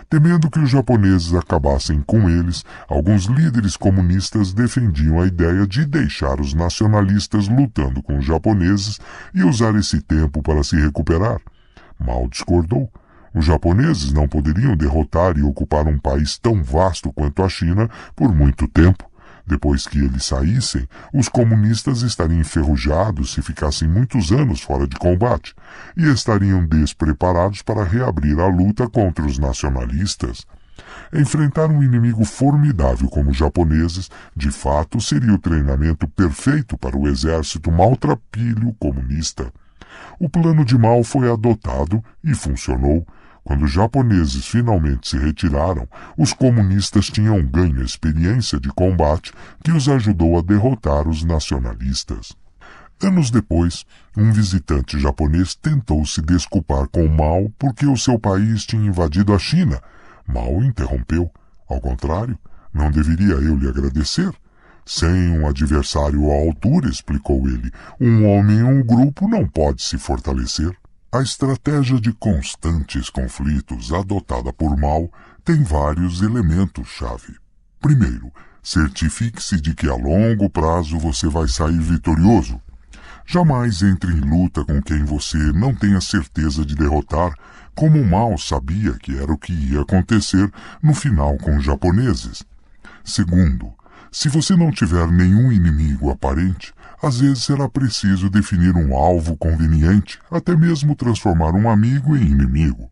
Temendo que os japoneses acabassem com eles, alguns líderes comunistas defendiam a ideia de deixar os nacionalistas lutando com os japoneses e usar esse tempo para se recuperar. Mao discordou. Os japoneses não poderiam derrotar e ocupar um país tão vasto quanto a China por muito tempo. Depois que eles saíssem, os comunistas estariam enferrujados se ficassem muitos anos fora de combate e estariam despreparados para reabrir a luta contra os nacionalistas. Enfrentar um inimigo formidável como os japoneses, de fato, seria o treinamento perfeito para o exército maltrapilho comunista. O plano de Mao foi adotado e funcionou. Quando os japoneses finalmente se retiraram, os comunistas tinham ganho a experiência de combate que os ajudou a derrotar os nacionalistas. Anos depois, um visitante japonês tentou se desculpar com Mao porque o seu país tinha invadido a China. Mao interrompeu. Ao contrário, não deveria eu lhe agradecer? Sem um adversário à altura, explicou ele, um homem e um grupo não pode se fortalecer. A estratégia de constantes conflitos adotada por Mao tem vários elementos-chave. Primeiro, certifique-se de que a longo prazo você vai sair vitorioso. Jamais entre em luta com quem você não tenha certeza de derrotar, como Mao sabia que era o que ia acontecer no final com os japoneses. Segundo, se você não tiver nenhum inimigo aparente, às vezes será preciso definir um alvo conveniente, até mesmo transformar um amigo em inimigo.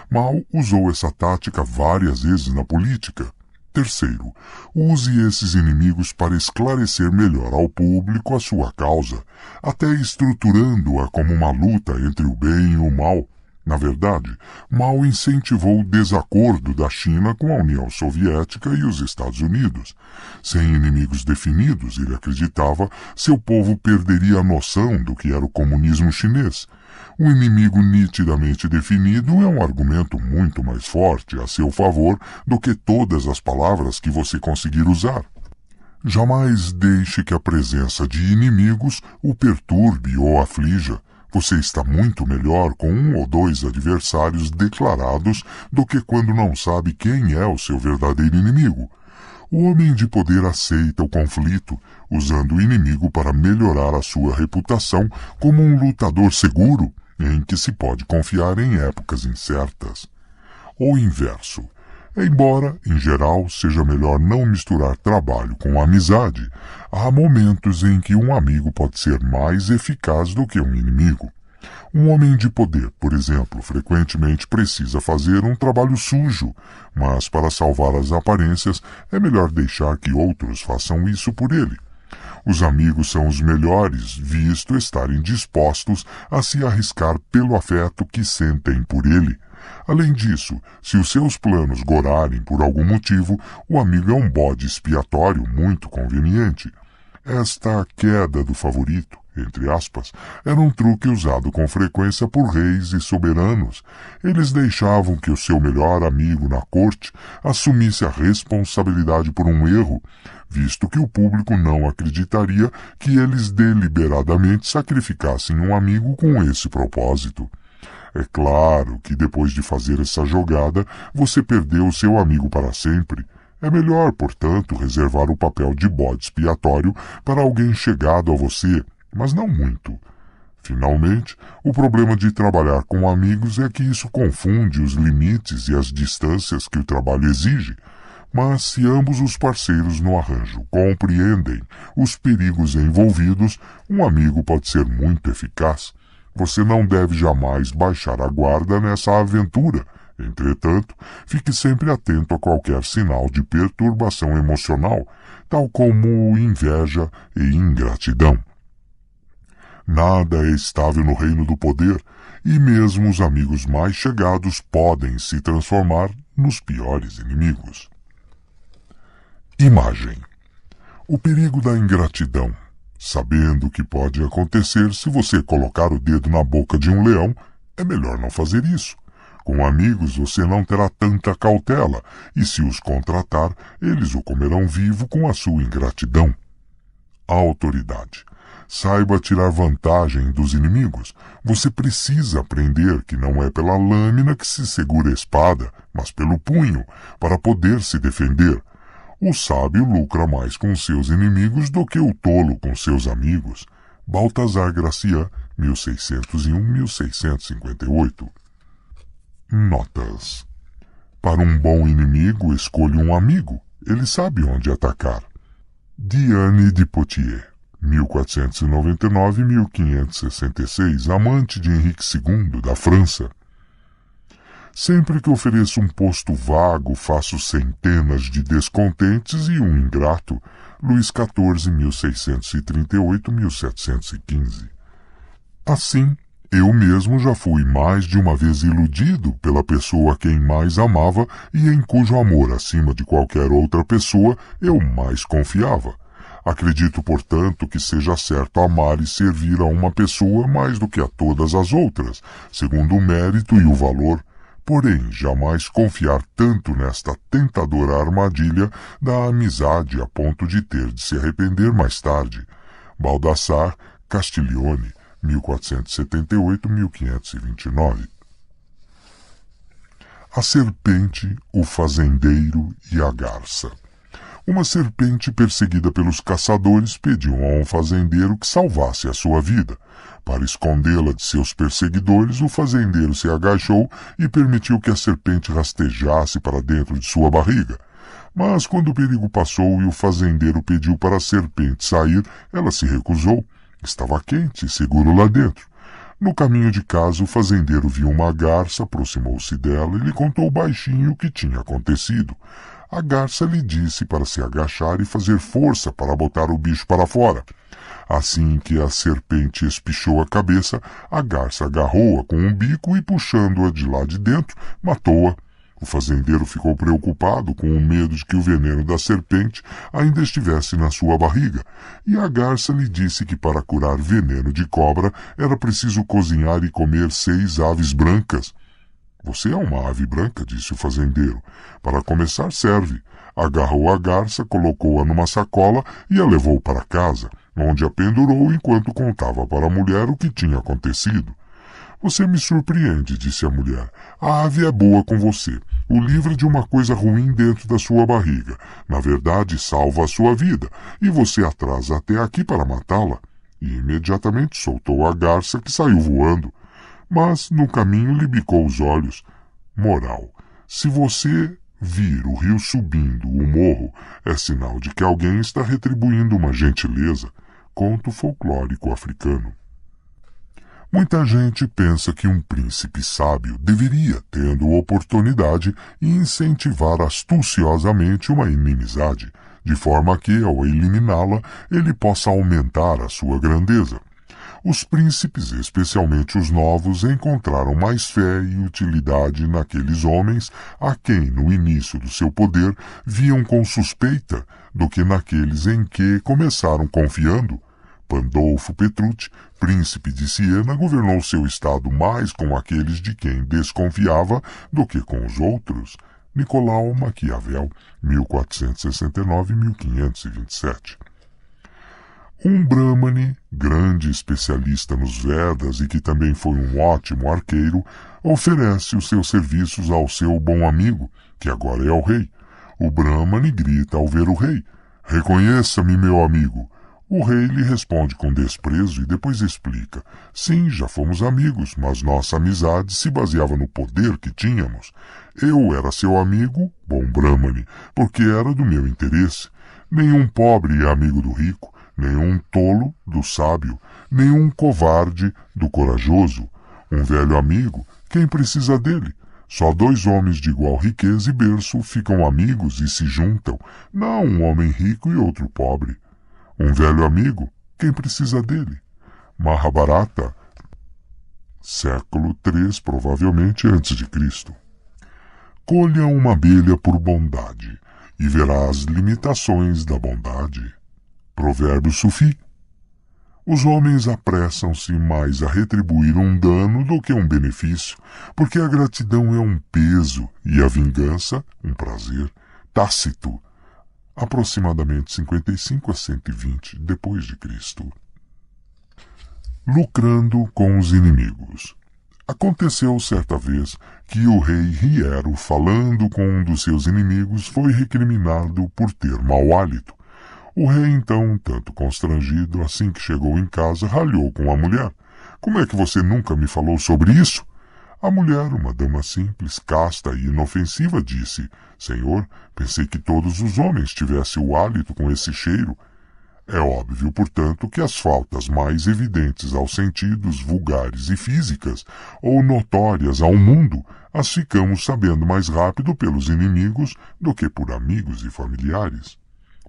Mao usou essa tática várias vezes na política. Terceiro, use esses inimigos para esclarecer melhor ao público a sua causa, até estruturando-a como uma luta entre o bem e o mal. Na verdade, Mao incentivou o desacordo da China com a União Soviética e os Estados Unidos. Sem inimigos definidos, ele acreditava, seu povo perderia a noção do que era o comunismo chinês. Um inimigo nitidamente definido é um argumento muito mais forte a seu favor do que todas as palavras que você conseguir usar. Jamais deixe que a presença de inimigos o perturbe ou aflija. Você está muito melhor com um ou dois adversários declarados do que quando não sabe quem é o seu verdadeiro inimigo. O homem de poder aceita o conflito, usando o inimigo para melhorar a sua reputação como um lutador seguro, em que se pode confiar em épocas incertas. O inverso. Embora, em geral, seja melhor não misturar trabalho com amizade, há momentos em que um amigo pode ser mais eficaz do que um inimigo. Um homem de poder, por exemplo, frequentemente precisa fazer um trabalho sujo, mas para salvar as aparências é melhor deixar que outros façam isso por ele. Os amigos são os melhores, visto estarem dispostos a se arriscar pelo afeto que sentem por ele. Além disso, se os seus planos gorarem por algum motivo, o amigo é um bode expiatório muito conveniente. Esta queda do favorito, entre aspas, era um truque usado com frequência por reis e soberanos. Eles deixavam que o seu melhor amigo na corte assumisse a responsabilidade por um erro, visto que o público não acreditaria que eles deliberadamente sacrificassem um amigo com esse propósito. É claro que depois de fazer essa jogada, você perdeu o seu amigo para sempre. É melhor, portanto, reservar o papel de bode expiatório para alguém chegado a você, mas não muito. Finalmente, o problema de trabalhar com amigos é que isso confunde os limites e as distâncias que o trabalho exige. Mas se ambos os parceiros no arranjo compreendem os perigos envolvidos, um amigo pode ser muito eficaz. Você não deve jamais baixar a guarda nessa aventura. Entretanto, fique sempre atento a qualquer sinal de perturbação emocional, tal como inveja e ingratidão. Nada é estável no reino do poder, e mesmo os amigos mais chegados podem se transformar nos piores inimigos. Imagem. O perigo da ingratidão. Sabendo o que pode acontecer se você colocar o dedo na boca de um leão, é melhor não fazer isso. Com amigos você não terá tanta cautela, e se os contratar, eles o comerão vivo com a sua ingratidão. A autoridade. Saiba tirar vantagem dos inimigos. Você precisa aprender que não é pela lâmina que se segura a espada, mas pelo punho, para poder se defender. O sábio lucra mais com seus inimigos do que o tolo com seus amigos. Baltazar Gracian, 1601-1658. Notas. Para um bom inimigo, escolha um amigo. Ele sabe onde atacar. Diane de Poitiers, 1499-1566, amante de Henrique II, da França. Sempre que ofereço um posto vago, faço centenas de descontentes e um ingrato. Luís XIV, 1638-1715. Assim, eu mesmo já fui mais de uma vez iludido pela pessoa a quem mais amava e em cujo amor, acima de qualquer outra pessoa, eu mais confiava. Acredito, portanto, que seja certo amar e servir a uma pessoa mais do que a todas as outras, segundo o mérito e o valor. Porém, jamais confiar tanto nesta tentadora armadilha da amizade a ponto de ter de se arrepender mais tarde. Baldassare Castiglione, 1478-1529. A serpente, o fazendeiro e a garça. Uma serpente perseguida pelos caçadores pediu a um fazendeiro que salvasse a sua vida. Para escondê-la de seus perseguidores, o fazendeiro se agachou e permitiu que a serpente rastejasse para dentro de sua barriga. Mas quando o perigo passou e o fazendeiro pediu para a serpente sair, ela se recusou. Estava quente e seguro lá dentro. No caminho de casa, o fazendeiro viu uma garça, aproximou-se dela e lhe contou baixinho o que tinha acontecido. A garça lhe disse para se agachar e fazer força para botar o bicho para fora. Assim que a serpente espichou a cabeça, a garça agarrou-a com um bico e, puxando-a de lá de dentro, matou-a. O fazendeiro ficou preocupado com o medo de que o veneno da serpente ainda estivesse na sua barriga, e a garça lhe disse que para curar veneno de cobra era preciso cozinhar e comer 6 aves brancas. Você é uma ave branca, disse o fazendeiro. Para começar serve. Agarrou a garça, colocou-a numa sacola e a levou para casa, onde a pendurou enquanto contava para a mulher o que tinha acontecido. Você me surpreende, disse a mulher. A ave é boa com você. O livra de uma coisa ruim dentro da sua barriga. Na verdade, salva a sua vida. E você atrasa até aqui para matá-la. E imediatamente soltou a garça que saiu voando. Mas no caminho lhe bicou os olhos. Moral: se você vir o rio subindo o morro, é sinal de que alguém está retribuindo uma gentileza. Conto folclórico africano. Muita gente pensa que um príncipe sábio deveria, tendo oportunidade, incentivar astuciosamente uma inimizade, de forma que, ao eliminá-la, ele possa aumentar a sua grandeza. Os príncipes, especialmente os novos, encontraram mais fé e utilidade naqueles homens a quem, no início do seu poder, viam com suspeita, do que naqueles em que começaram confiando. Pandolfo Petrucci, príncipe de Siena, governou seu estado mais com aqueles de quem desconfiava do que com os outros. Nicolau Maquiavel, 1469-1527. Um Brahmane, grande especialista nos Vedas e que também foi um ótimo arqueiro, oferece os seus serviços ao seu bom amigo, que agora é o rei. O Brahmane grita ao ver o rei: "Reconheça-me, meu amigo." O rei lhe responde com desprezo e depois explica: "Sim, já fomos amigos, mas nossa amizade se baseava no poder que tínhamos. Eu era seu amigo, bom Brahmane, porque era do meu interesse. Nenhum pobre é amigo do rico, nenhum tolo do sábio, nenhum covarde do corajoso. Um velho amigo, quem precisa dele? Só dois homens de igual riqueza e berço ficam amigos e se juntam, não um homem rico e outro pobre. Um velho amigo, quem precisa dele? Mahabharata, século III, provavelmente antes de Cristo. Colha uma abelha por bondade, e verá as limitações da bondade. Provérbio Sufi. Os homens apressam-se mais a retribuir um dano do que um benefício, porque a gratidão é um peso e a vingança um prazer. Tácito, aproximadamente 55 a 120 depois de Cristo. Lucrando com os inimigos. Aconteceu certa vez que o rei Hiero, falando com um dos seus inimigos, foi recriminado por ter mau hálito. O rei, então, tanto constrangido, assim que chegou em casa, ralhou com a mulher. "Como é que você nunca me falou sobre isso?" A mulher, uma dama simples, casta e inofensiva, disse: "Senhor, pensei que todos os homens tivessem o hálito com esse cheiro." É óbvio, portanto, que as faltas mais evidentes aos sentidos, vulgares e físicas, ou notórias ao mundo, as ficamos sabendo mais rápido pelos inimigos do que por amigos e familiares.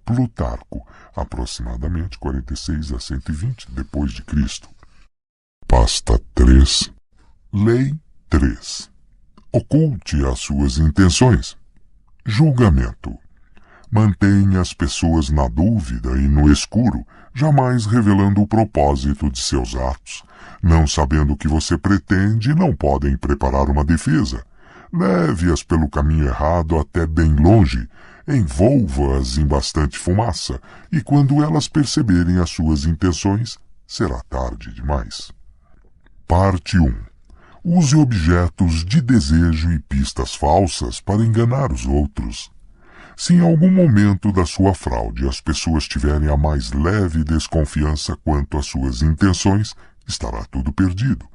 Plutarco, aproximadamente 46 a 120 depois de Cristo. Pasta 3. Lei 3. Oculte as suas intenções. Julgamento. Mantenha as pessoas na dúvida e no escuro, jamais revelando o propósito de seus atos. Não sabendo o que você pretende, não podem preparar uma defesa. Leve-as pelo caminho errado até bem longe, envolva-as em bastante fumaça, e quando elas perceberem as suas intenções, será tarde demais. Parte 1. Use objetos de desejo e pistas falsas para enganar os outros. Se em algum momento da sua fraude as pessoas tiverem a mais leve desconfiança quanto às suas intenções, estará tudo perdido.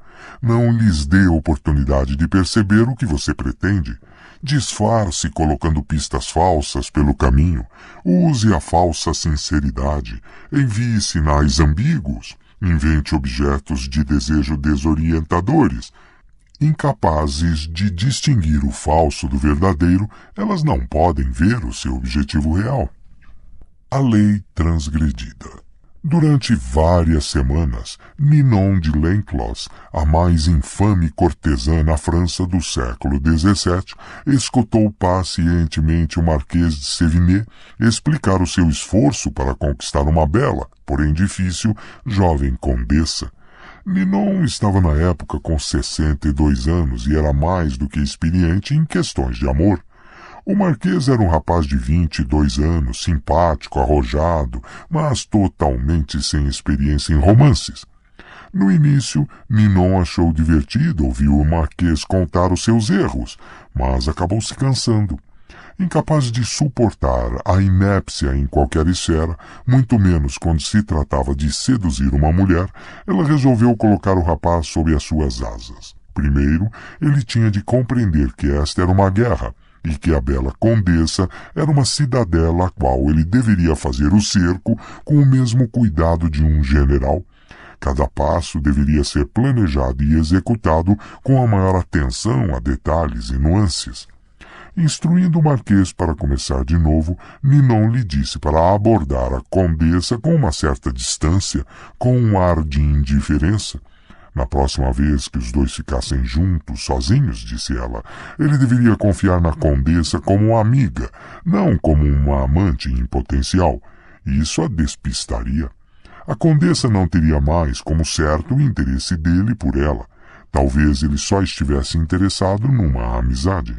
Não lhes dê oportunidade de perceber o que você pretende. Disfarce colocando pistas falsas pelo caminho. Use a falsa sinceridade. Envie sinais ambíguos. Invente objetos de desejo desorientadores. Incapazes de distinguir o falso do verdadeiro, elas não podem ver o seu objetivo real. A lei transgredida. Durante várias semanas, Ninon de Lenclos, a mais infame cortesã na França do século XVII, escutou pacientemente o Marquês de Sévigné explicar o seu esforço para conquistar uma bela, porém difícil, jovem condessa. Ninon estava na época com 62 anos e era mais do que experiente em questões de amor. O Marquês era um rapaz de 22 anos, simpático, arrojado, mas totalmente sem experiência em romances. No início, Ninon achou divertido ouvir o Marquês contar os seus erros, mas acabou se cansando. Incapaz de suportar a inépcia em qualquer esfera, muito menos quando se tratava de seduzir uma mulher, ela resolveu colocar o rapaz sob as suas asas. Primeiro, ele tinha de compreender que esta era uma guerra, e que a bela condessa era uma cidadela a qual ele deveria fazer o cerco com o mesmo cuidado de um general. Cada passo deveria ser planejado e executado com a maior atenção a detalhes e nuances. Instruindo o Marquês para começar de novo, Ninon lhe disse para abordar a condessa com uma certa distância, com um ar de indiferença. Na próxima vez que os dois ficassem juntos, sozinhos, disse ela, ele deveria confiar na condessa como uma amiga, não como uma amante em potencial. Isso a despistaria. A condessa não teria mais como certo o interesse dele por ela. Talvez ele só estivesse interessado numa amizade.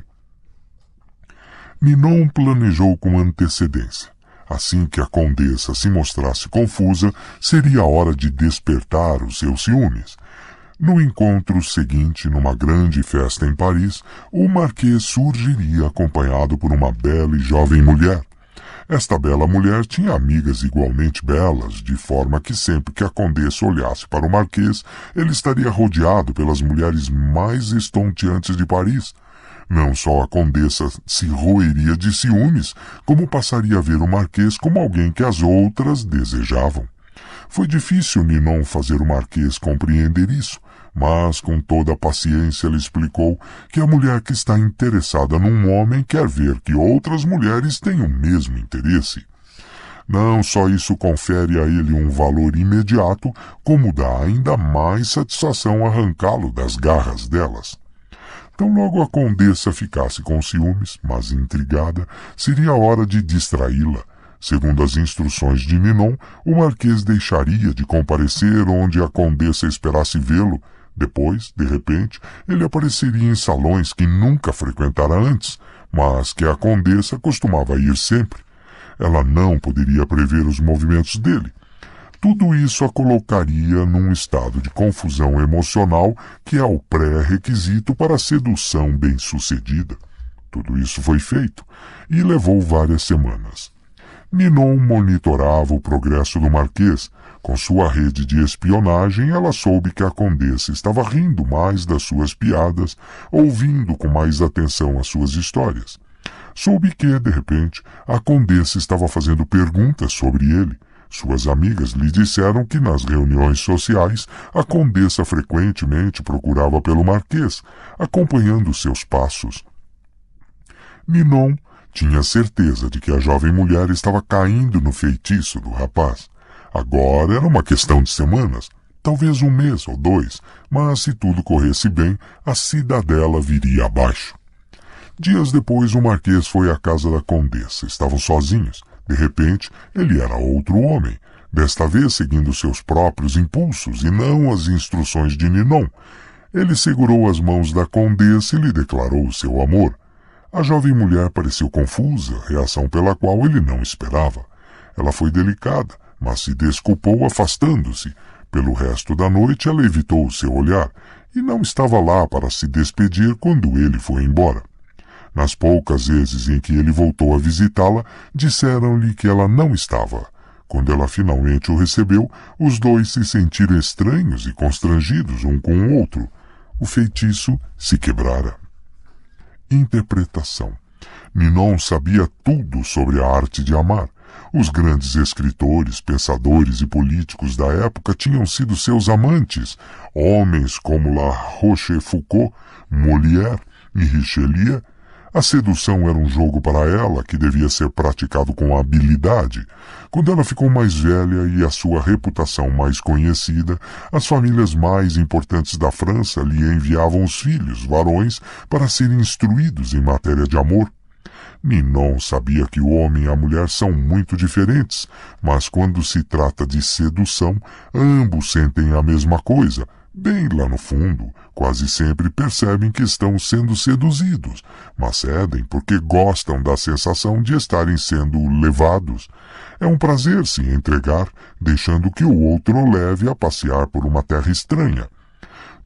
Ninon planejou com antecedência. Assim que a condessa se mostrasse confusa, seria a hora de despertar os seus ciúmes. No encontro seguinte, numa grande festa em Paris, o Marquês surgiria acompanhado por uma bela e jovem mulher. Esta bela mulher tinha amigas igualmente belas, de forma que sempre que a condessa olhasse para o Marquês, ele estaria rodeado pelas mulheres mais estonteantes de Paris. Não só a condessa se roeria de ciúmes, como passaria a ver o Marquês como alguém que as outras desejavam. Foi difícil Ninon fazer o Marquês compreender isso, mas com toda a paciência ele explicou que a mulher que está interessada num homem quer ver que outras mulheres têm o mesmo interesse. Não só isso confere a ele um valor imediato, como dá ainda mais satisfação arrancá-lo das garras delas. Tão logo a condessa ficasse com ciúmes, mas intrigada, seria a hora de distraí-la. Segundo as instruções de Ninon, o Marquês deixaria de comparecer onde a condessa esperasse vê-lo. Depois, de repente, ele apareceria em salões que nunca frequentara antes, mas que a condessa costumava ir sempre. Ela não poderia prever os movimentos dele. Tudo isso a colocaria num estado de confusão emocional que é o pré-requisito para a sedução bem-sucedida. Tudo isso foi feito e levou várias semanas. Ninon monitorava o progresso do Marquês. Com sua rede de espionagem, ela soube que a condessa estava rindo mais das suas piadas, ouvindo com mais atenção as suas histórias. Soube que, de repente, a condessa estava fazendo perguntas sobre ele. Suas amigas lhe disseram que nas reuniões sociais a condessa frequentemente procurava pelo Marquês, acompanhando seus passos. Ninon tinha certeza de que a jovem mulher estava caindo no feitiço do rapaz. Agora era uma questão de semanas, talvez um mês ou dois, mas se tudo corresse bem, a cidadela viria abaixo. Dias depois o Marquês foi à casa da condessa. Estavam sozinhos. De repente, ele era outro homem, desta vez seguindo seus próprios impulsos e não as instruções de Ninon. Ele segurou as mãos da condessa e lhe declarou seu amor. A jovem mulher pareceu confusa, reação pela qual ele não esperava. Ela foi delicada, mas se desculpou afastando-se. Pelo resto da noite ela evitou o seu olhar e não estava lá para se despedir quando ele foi embora. Nas poucas vezes em que ele voltou a visitá-la, disseram-lhe que ela não estava. Quando ela finalmente o recebeu, os dois se sentiram estranhos e constrangidos um com o outro. O feitiço se quebrara. Interpretação. Ninon sabia tudo sobre a arte de amar. Os grandes escritores, pensadores e políticos da época tinham sido seus amantes, homens como La Rochefoucauld, Molière e Richelieu. A sedução era um jogo para ela que devia ser praticado com habilidade. Quando ela ficou mais velha e a sua reputação mais conhecida, as famílias mais importantes da França lhe enviavam os filhos, varões, para serem instruídos em matéria de amor. Ninon sabia que o homem e a mulher são muito diferentes, mas quando se trata de sedução, ambos sentem a mesma coisa. Bem lá no fundo, quase sempre percebem que estão sendo seduzidos, mas cedem porque gostam da sensação de estarem sendo levados. É um prazer se entregar, deixando que o outro o leve a passear por uma terra estranha.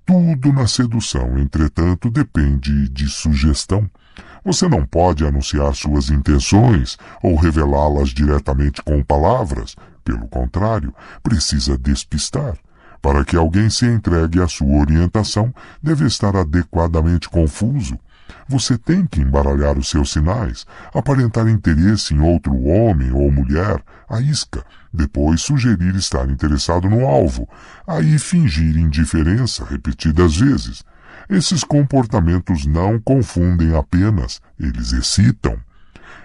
Tudo na sedução, entretanto, depende de sugestão. Você não pode anunciar suas intenções ou revelá-las diretamente com palavras. Pelo contrário, precisa despistar. Para que alguém se entregue à sua orientação, deve estar adequadamente confuso. Você tem que embaralhar os seus sinais, aparentar interesse em outro homem ou mulher, à isca, depois sugerir estar interessado no alvo, aí fingir indiferença repetidas vezes. Esses comportamentos não confundem apenas, eles excitam.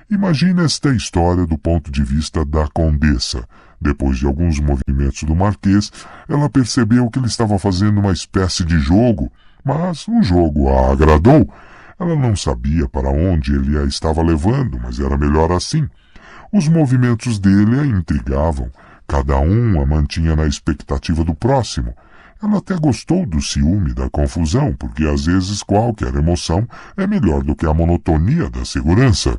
Imagine esta história do ponto de vista da condessa. Depois de alguns movimentos do marquês, ela percebeu que ele estava fazendo uma espécie de jogo, mas o jogo a agradou. Ela não sabia para onde ele a estava levando, mas era melhor assim. Os movimentos dele a intrigavam. Cada um a mantinha na expectativa do próximo. Ela até gostou do ciúme, da confusão, porque às vezes qualquer emoção é melhor do que a monotonia da segurança.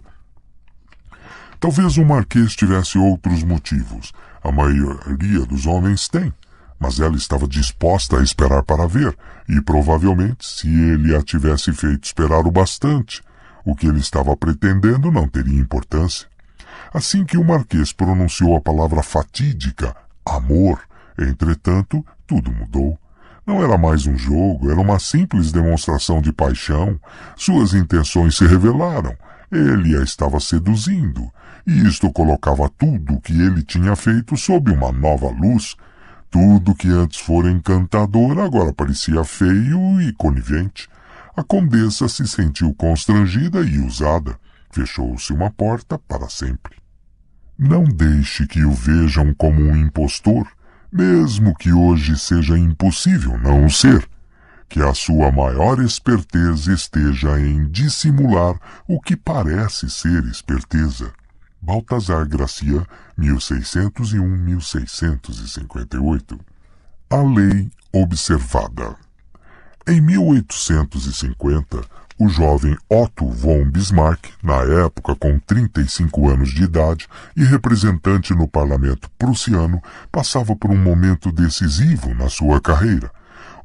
Talvez o marquês tivesse outros motivos. A maioria dos homens tem. Mas ela estava disposta a esperar para ver, e provavelmente, se ele a tivesse feito esperar o bastante, o que ele estava pretendendo não teria importância. Assim que o marquês pronunciou a palavra fatídica, amor, entretanto, tudo mudou. Não era mais um jogo, era uma simples demonstração de paixão. Suas intenções se revelaram. Ele a estava seduzindo, e isto colocava tudo o que ele tinha feito sob uma nova luz. Tudo que antes fora encantador agora parecia feio e conivente. A condessa se sentiu constrangida e usada. Fechou-se uma porta para sempre. Não deixe que o vejam como um impostor, mesmo que hoje seja impossível não o ser. Que a sua maior esperteza esteja em dissimular o que parece ser esperteza. Baltazar Gracian, 1601-1658. A lei observada. Em 1850, o jovem Otto von Bismarck, na época com 35 anos de idade e representante no parlamento prussiano, passava por um momento decisivo na sua carreira.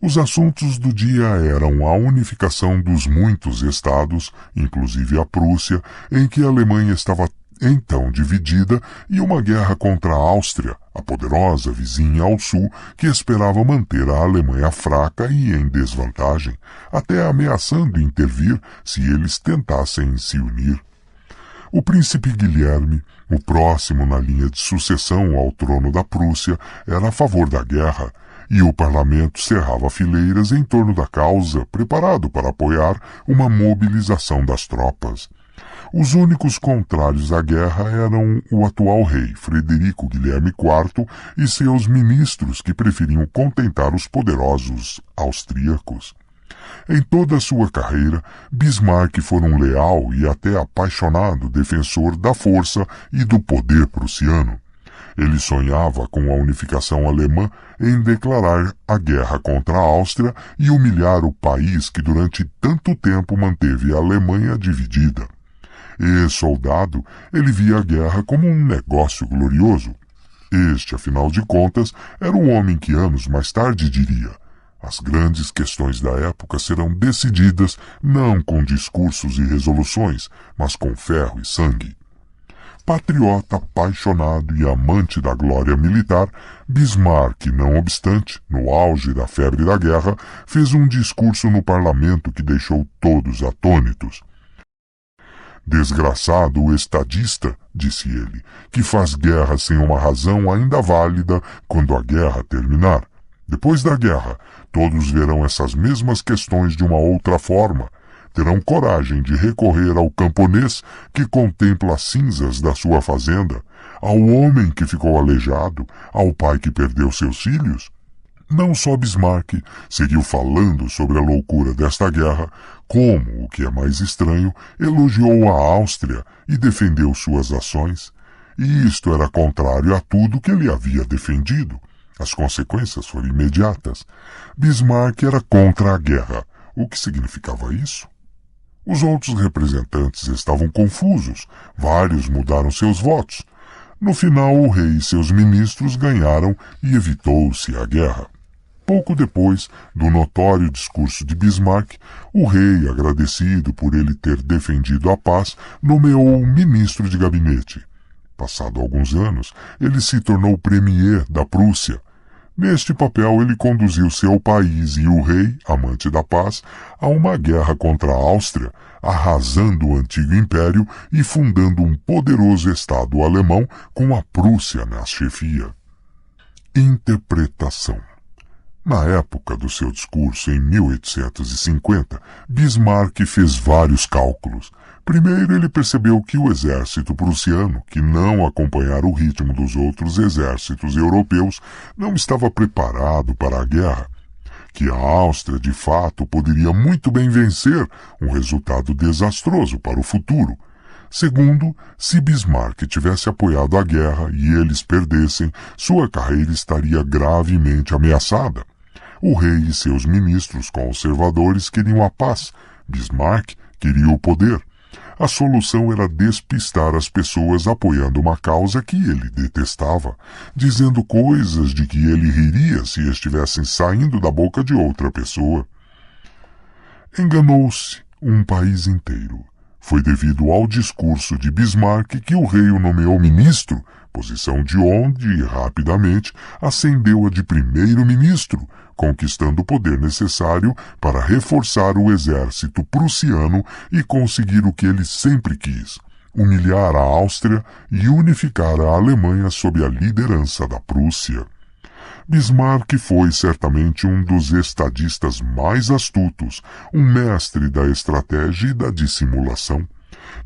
Os assuntos do dia eram a unificação dos muitos estados, inclusive a Prússia, em que a Alemanha estava então dividida, e uma guerra contra a Áustria, a poderosa vizinha ao sul, que esperava manter a Alemanha fraca e em desvantagem, até ameaçando intervir se eles tentassem se unir. O príncipe Guilherme, o próximo na linha de sucessão ao trono da Prússia, era a favor da guerra, e o parlamento cerrava fileiras em torno da causa, preparado para apoiar uma mobilização das tropas. Os únicos contrários à guerra eram o atual rei, Frederico Guilherme IV, e seus ministros, que preferiam contentar os poderosos austríacos. Em toda a sua carreira, Bismarck foi um leal e até apaixonado defensor da força e do poder prussiano. Ele sonhava com a unificação alemã em declarar a guerra contra a Áustria e humilhar o país que durante tanto tempo manteve a Alemanha dividida. E, soldado, ele via a guerra como um negócio glorioso. Este, afinal de contas, era o homem que anos mais tarde diria: as grandes questões da época serão decididas não com discursos e resoluções, mas com ferro e sangue. Patriota apaixonado e amante da glória militar, Bismarck, não obstante, no auge da febre da guerra, fez um discurso no parlamento que deixou todos atônitos. Desgraçado o estadista, disse ele, que faz guerra sem uma razão ainda válida quando a guerra terminar. Depois da guerra, todos verão essas mesmas questões de uma outra forma. Terão coragem de recorrer ao camponês que contempla as cinzas da sua fazenda, ao homem que ficou aleijado, ao pai que perdeu seus filhos. Não só Bismarck seguiu falando sobre a loucura desta guerra, como, o que é mais estranho, elogiou a Áustria e defendeu suas ações. E isto era contrário a tudo que ele havia defendido. As consequências foram imediatas. Bismarck era contra a guerra. O que significava isso? Os outros representantes estavam confusos. Vários mudaram seus votos. No final, o rei e seus ministros ganharam e evitou-se a guerra. Pouco depois do notório discurso de Bismarck, o rei, agradecido por ele ter defendido a paz, nomeou um ministro de gabinete. Passado alguns anos, ele se tornou premier da Prússia. Neste papel, ele conduziu seu país e o rei, amante da paz, a uma guerra contra a Áustria, arrasando o antigo império e fundando um poderoso Estado alemão com a Prússia na chefia. Interpretação. Na época do seu discurso, em 1850, Bismarck fez vários cálculos. Primeiro, ele percebeu que o exército prussiano, que não acompanhara o ritmo dos outros exércitos europeus, não estava preparado para a guerra. Que a Áustria, de fato, poderia muito bem vencer, um resultado desastroso para o futuro. Segundo, se Bismarck tivesse apoiado a guerra e eles perdessem, sua carreira estaria gravemente ameaçada. O rei e seus ministros conservadores queriam a paz. Bismarck queria o poder. A solução era despistar as pessoas apoiando uma causa que ele detestava, dizendo coisas de que ele riria se estivessem saindo da boca de outra pessoa. Enganou-se um país inteiro. Foi devido ao discurso de Bismarck que o rei o nomeou ministro, posição de onde, rapidamente, ascendeu a de primeiro-ministro, conquistando o poder necessário para reforçar o exército prussiano e conseguir o que ele sempre quis, humilhar a Áustria e unificar a Alemanha sob a liderança da Prússia. Bismarck foi certamente um dos estadistas mais astutos, um mestre da estratégia e da dissimulação.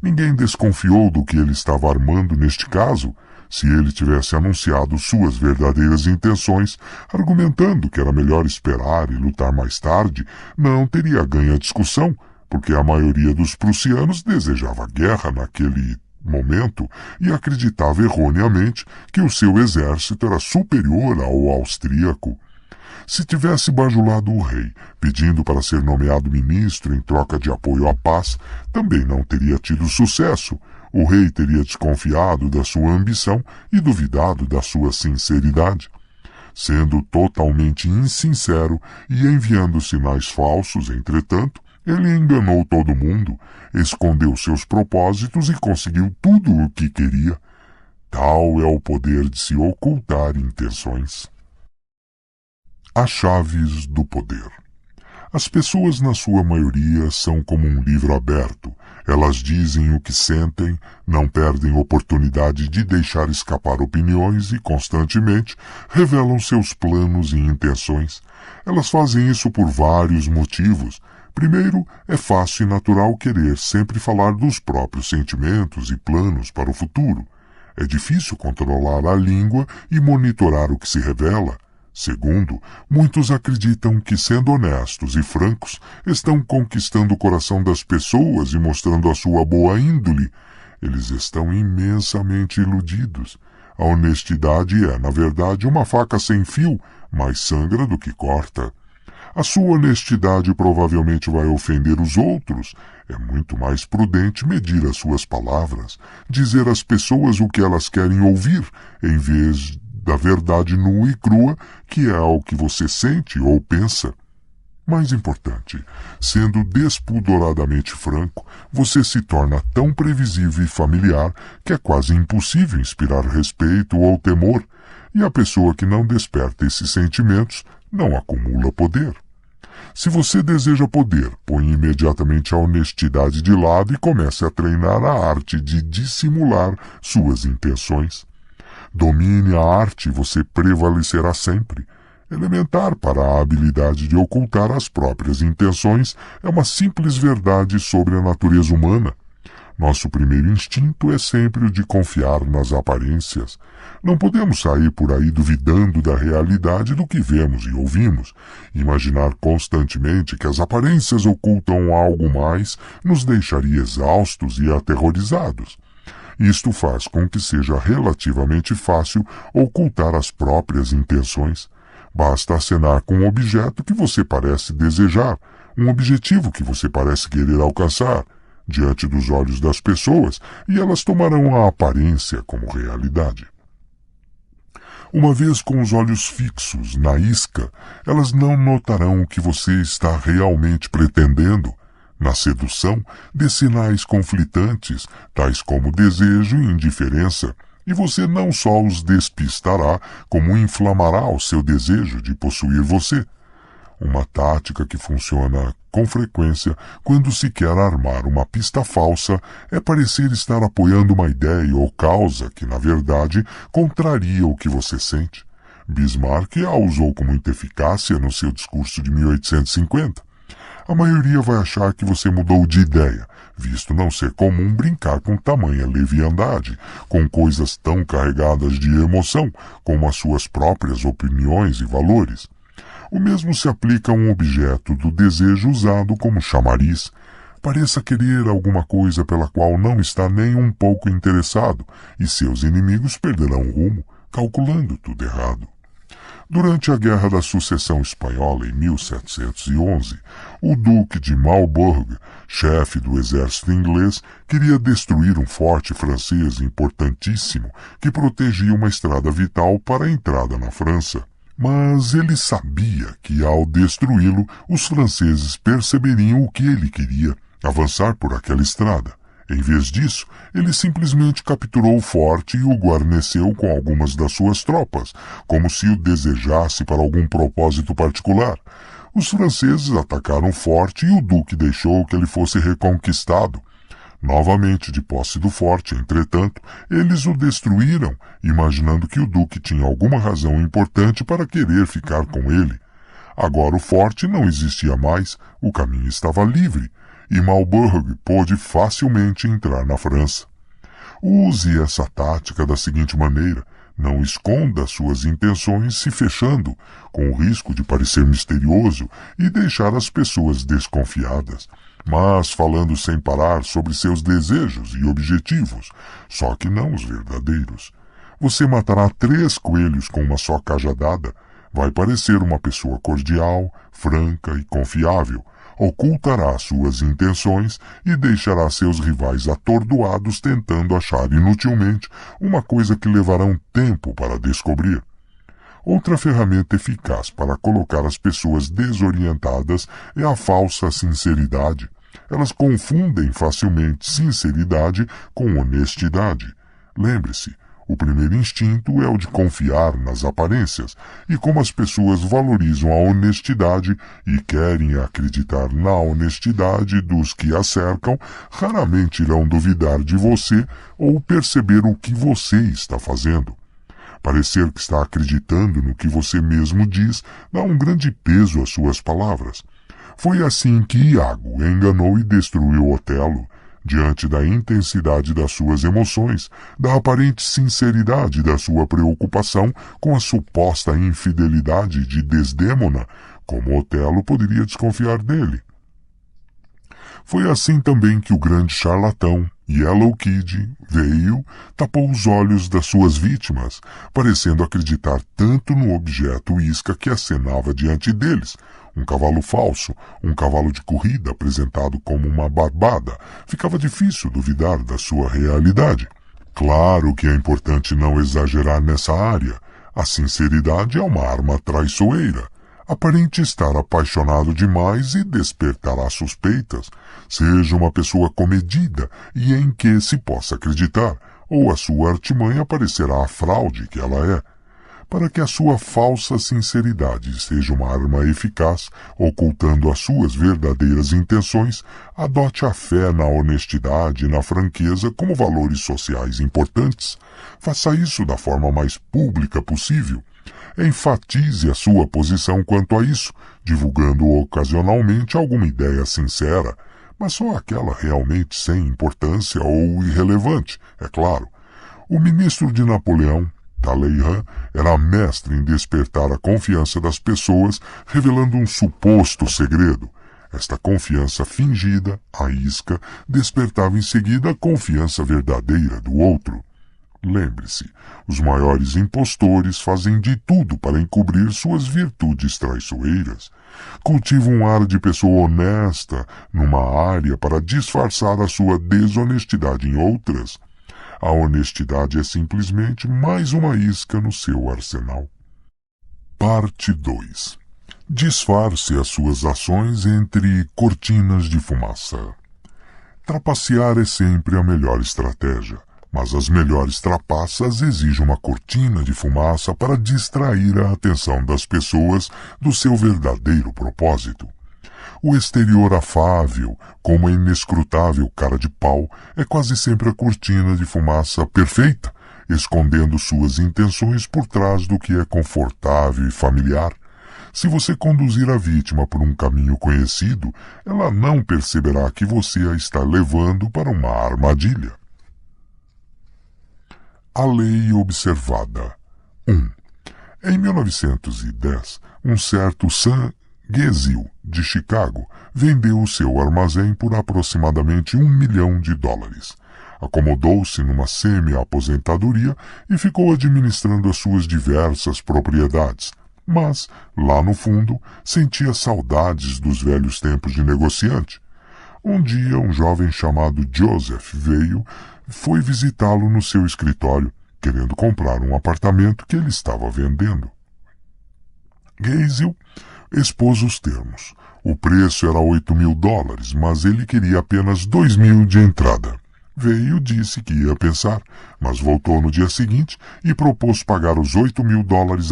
Ninguém desconfiou do que ele estava armando neste caso. Se ele tivesse anunciado suas verdadeiras intenções, argumentando que era melhor esperar e lutar mais tarde, não teria ganho a discussão, porque a maioria dos prussianos desejava guerra naquele momento e acreditava erroneamente que o seu exército era superior ao austríaco. Se tivesse bajulado o rei, pedindo para ser nomeado ministro em troca de apoio à paz, também não teria tido sucesso. O rei teria desconfiado da sua ambição e duvidado da sua sinceridade. Sendo totalmente insincero e enviando sinais falsos, entretanto, ele enganou todo mundo, escondeu seus propósitos e conseguiu tudo o que queria. Tal é o poder de se ocultar intenções. As chaves do poder. As pessoas, na sua maioria, são como um livro aberto. Elas dizem o que sentem, não perdem oportunidade de deixar escapar opiniões e, constantemente, revelam seus planos e intenções. Elas fazem isso por vários motivos. Primeiro, é fácil e natural querer sempre falar dos próprios sentimentos e planos para o futuro. É difícil controlar a língua e monitorar o que se revela. Segundo, muitos acreditam que, sendo honestos e francos, estão conquistando o coração das pessoas e mostrando a sua boa índole. Eles estão imensamente iludidos. A honestidade é, na verdade, uma faca sem fio, mais sangra do que corta. A sua honestidade provavelmente vai ofender os outros. É muito mais prudente medir as suas palavras, dizer às pessoas o que elas querem ouvir, em vez da verdade nua e crua, que é o que você sente ou pensa. Mais importante, sendo despudoradamente franco, você se torna tão previsível e familiar que é quase impossível inspirar respeito ou temor, e a pessoa que não desperta esses sentimentos não acumula poder. Se você deseja poder, põe imediatamente a honestidade de lado e comece a treinar a arte de dissimular suas intenções. Domine a arte e você prevalecerá sempre. Elementar para a habilidade de ocultar as próprias intenções é uma simples verdade sobre a natureza humana. Nosso primeiro instinto é sempre o de confiar nas aparências. Não podemos sair por aí duvidando da realidade do que vemos e ouvimos. Imaginar constantemente que as aparências ocultam algo mais nos deixaria exaustos e aterrorizados. Isto faz com que seja relativamente fácil ocultar as próprias intenções. Basta acenar com um objeto que você parece desejar, um objetivo que você parece querer alcançar. diante dos olhos das pessoas e elas tomarão a aparência como realidade. Uma vez com os olhos fixos na isca, elas não notarão o que você está realmente pretendendo. Na sedução, dê sinais conflitantes, tais como desejo e indiferença, e você não só os despistará, como inflamará o seu desejo de possuir você. Uma tática que funciona com frequência quando se quer armar uma pista falsa é parecer estar apoiando uma ideia ou causa que, na verdade, contraria o que você sente. Bismarck a usou com muita eficácia no seu discurso de 1850. A maioria vai achar que você mudou de ideia, visto não ser comum brincar com tamanha leviandade, com coisas tão carregadas de emoção como as suas próprias opiniões e valores. O mesmo se aplica a um objeto do desejo usado como chamariz. Pareça querer alguma coisa pela qual não está nem um pouco interessado, e seus inimigos perderão o rumo, calculando tudo errado. Durante a Guerra da Sucessão Espanhola, em 1711, o Duque de Marlborough, chefe do exército inglês, queria destruir um forte francês importantíssimo que protegia uma estrada vital para a entrada na França. Mas ele sabia que, ao destruí-lo, os franceses perceberiam o que ele queria, avançar por aquela estrada. Em vez disso, ele simplesmente capturou o forte e o guarneceu com algumas das suas tropas, como se o desejasse para algum propósito particular. Os franceses atacaram o forte e o duque deixou que ele fosse reconquistado. Novamente de posse do forte, entretanto, eles o destruíram, imaginando que o duque tinha alguma razão importante para querer ficar com ele. Agora o forte não existia mais, o caminho estava livre, e Marlborough pôde facilmente entrar na França. Use essa tática da seguinte maneira: não esconda suas intenções se fechando, com o risco de parecer misterioso e deixar as pessoas desconfiadas, mas falando sem parar sobre seus desejos e objetivos, só que não os verdadeiros. Você matará 3 coelhos com uma só cajadada. Vai parecer uma pessoa cordial, franca e confiável, ocultará suas intenções e deixará seus rivais atordoados tentando achar inutilmente uma coisa que levarão tempo para descobrir. Outra ferramenta eficaz para colocar as pessoas desorientadas é a falsa sinceridade. Elas confundem facilmente sinceridade com honestidade. Lembre-se, o primeiro instinto é o de confiar nas aparências, e como as pessoas valorizam a honestidade e querem acreditar na honestidade dos que a cercam, raramente irão duvidar de você ou perceber o que você está fazendo. Parecer que está acreditando no que você mesmo diz dá um grande peso às suas palavras. Foi assim que Iago enganou e destruiu Otelo, diante da intensidade das suas emoções, da aparente sinceridade da sua preocupação com a suposta infidelidade de Desdémona, como Otelo poderia desconfiar dele. Foi assim também que o grande charlatão, Yellow Kid, veio, tapou os olhos das suas vítimas, parecendo acreditar tanto no objeto isca que acenava diante deles, um cavalo falso, um cavalo de corrida apresentado como uma barbada. Ficava difícil duvidar da sua realidade. Claro que é importante não exagerar nessa área. A sinceridade é uma arma traiçoeira. Aparente estar apaixonado demais e despertará suspeitas. Seja uma pessoa comedida e em que se possa acreditar, ou a sua artimanha parecerá a fraude que ela é. Para que a sua falsa sinceridade seja uma arma eficaz, ocultando as suas verdadeiras intenções, adote a fé na honestidade e na franqueza como valores sociais importantes. Faça isso da forma mais pública possível. Enfatize a sua posição quanto a isso, divulgando ocasionalmente alguma ideia sincera, mas só aquela realmente sem importância ou irrelevante, é claro. O ministro de Napoleão, Talleyrand, era mestre em despertar a confiança das pessoas, revelando um suposto segredo. Esta confiança fingida, a isca, despertava em seguida a confiança verdadeira do outro. Lembre-se, os maiores impostores fazem de tudo para encobrir suas virtudes traiçoeiras. Cultivam um ar de pessoa honesta numa área para disfarçar a sua desonestidade em outras. A honestidade é simplesmente mais uma isca no seu arsenal. Parte 2. Disfarce as suas ações entre cortinas de fumaça. Trapacear é sempre a melhor estratégia, mas as melhores trapaças exigem uma cortina de fumaça para distrair a atenção das pessoas do seu verdadeiro propósito. O exterior afável, com uma inescrutável cara de pau, é quase sempre a cortina de fumaça perfeita, escondendo suas intenções por trás do que é confortável e familiar. Se você conduzir a vítima por um caminho conhecido, ela não perceberá que você a está levando para uma armadilha. A lei observada. 1. Em 1910, um certo Sam Geisel, de Chicago, vendeu o seu armazém por aproximadamente $1 milhão. Acomodou-se numa semi-aposentadoria e ficou administrando as suas diversas propriedades. Mas, lá no fundo, sentia saudades dos velhos tempos de negociante. Um dia, um jovem chamado Joseph foi visitá-lo no seu escritório, querendo comprar um apartamento que ele estava vendendo. Geisel expôs os termos. O preço era $8 mil, mas ele queria apenas $2 mil de entrada. Disse que ia pensar, mas voltou no dia seguinte e propôs pagar os $8 mil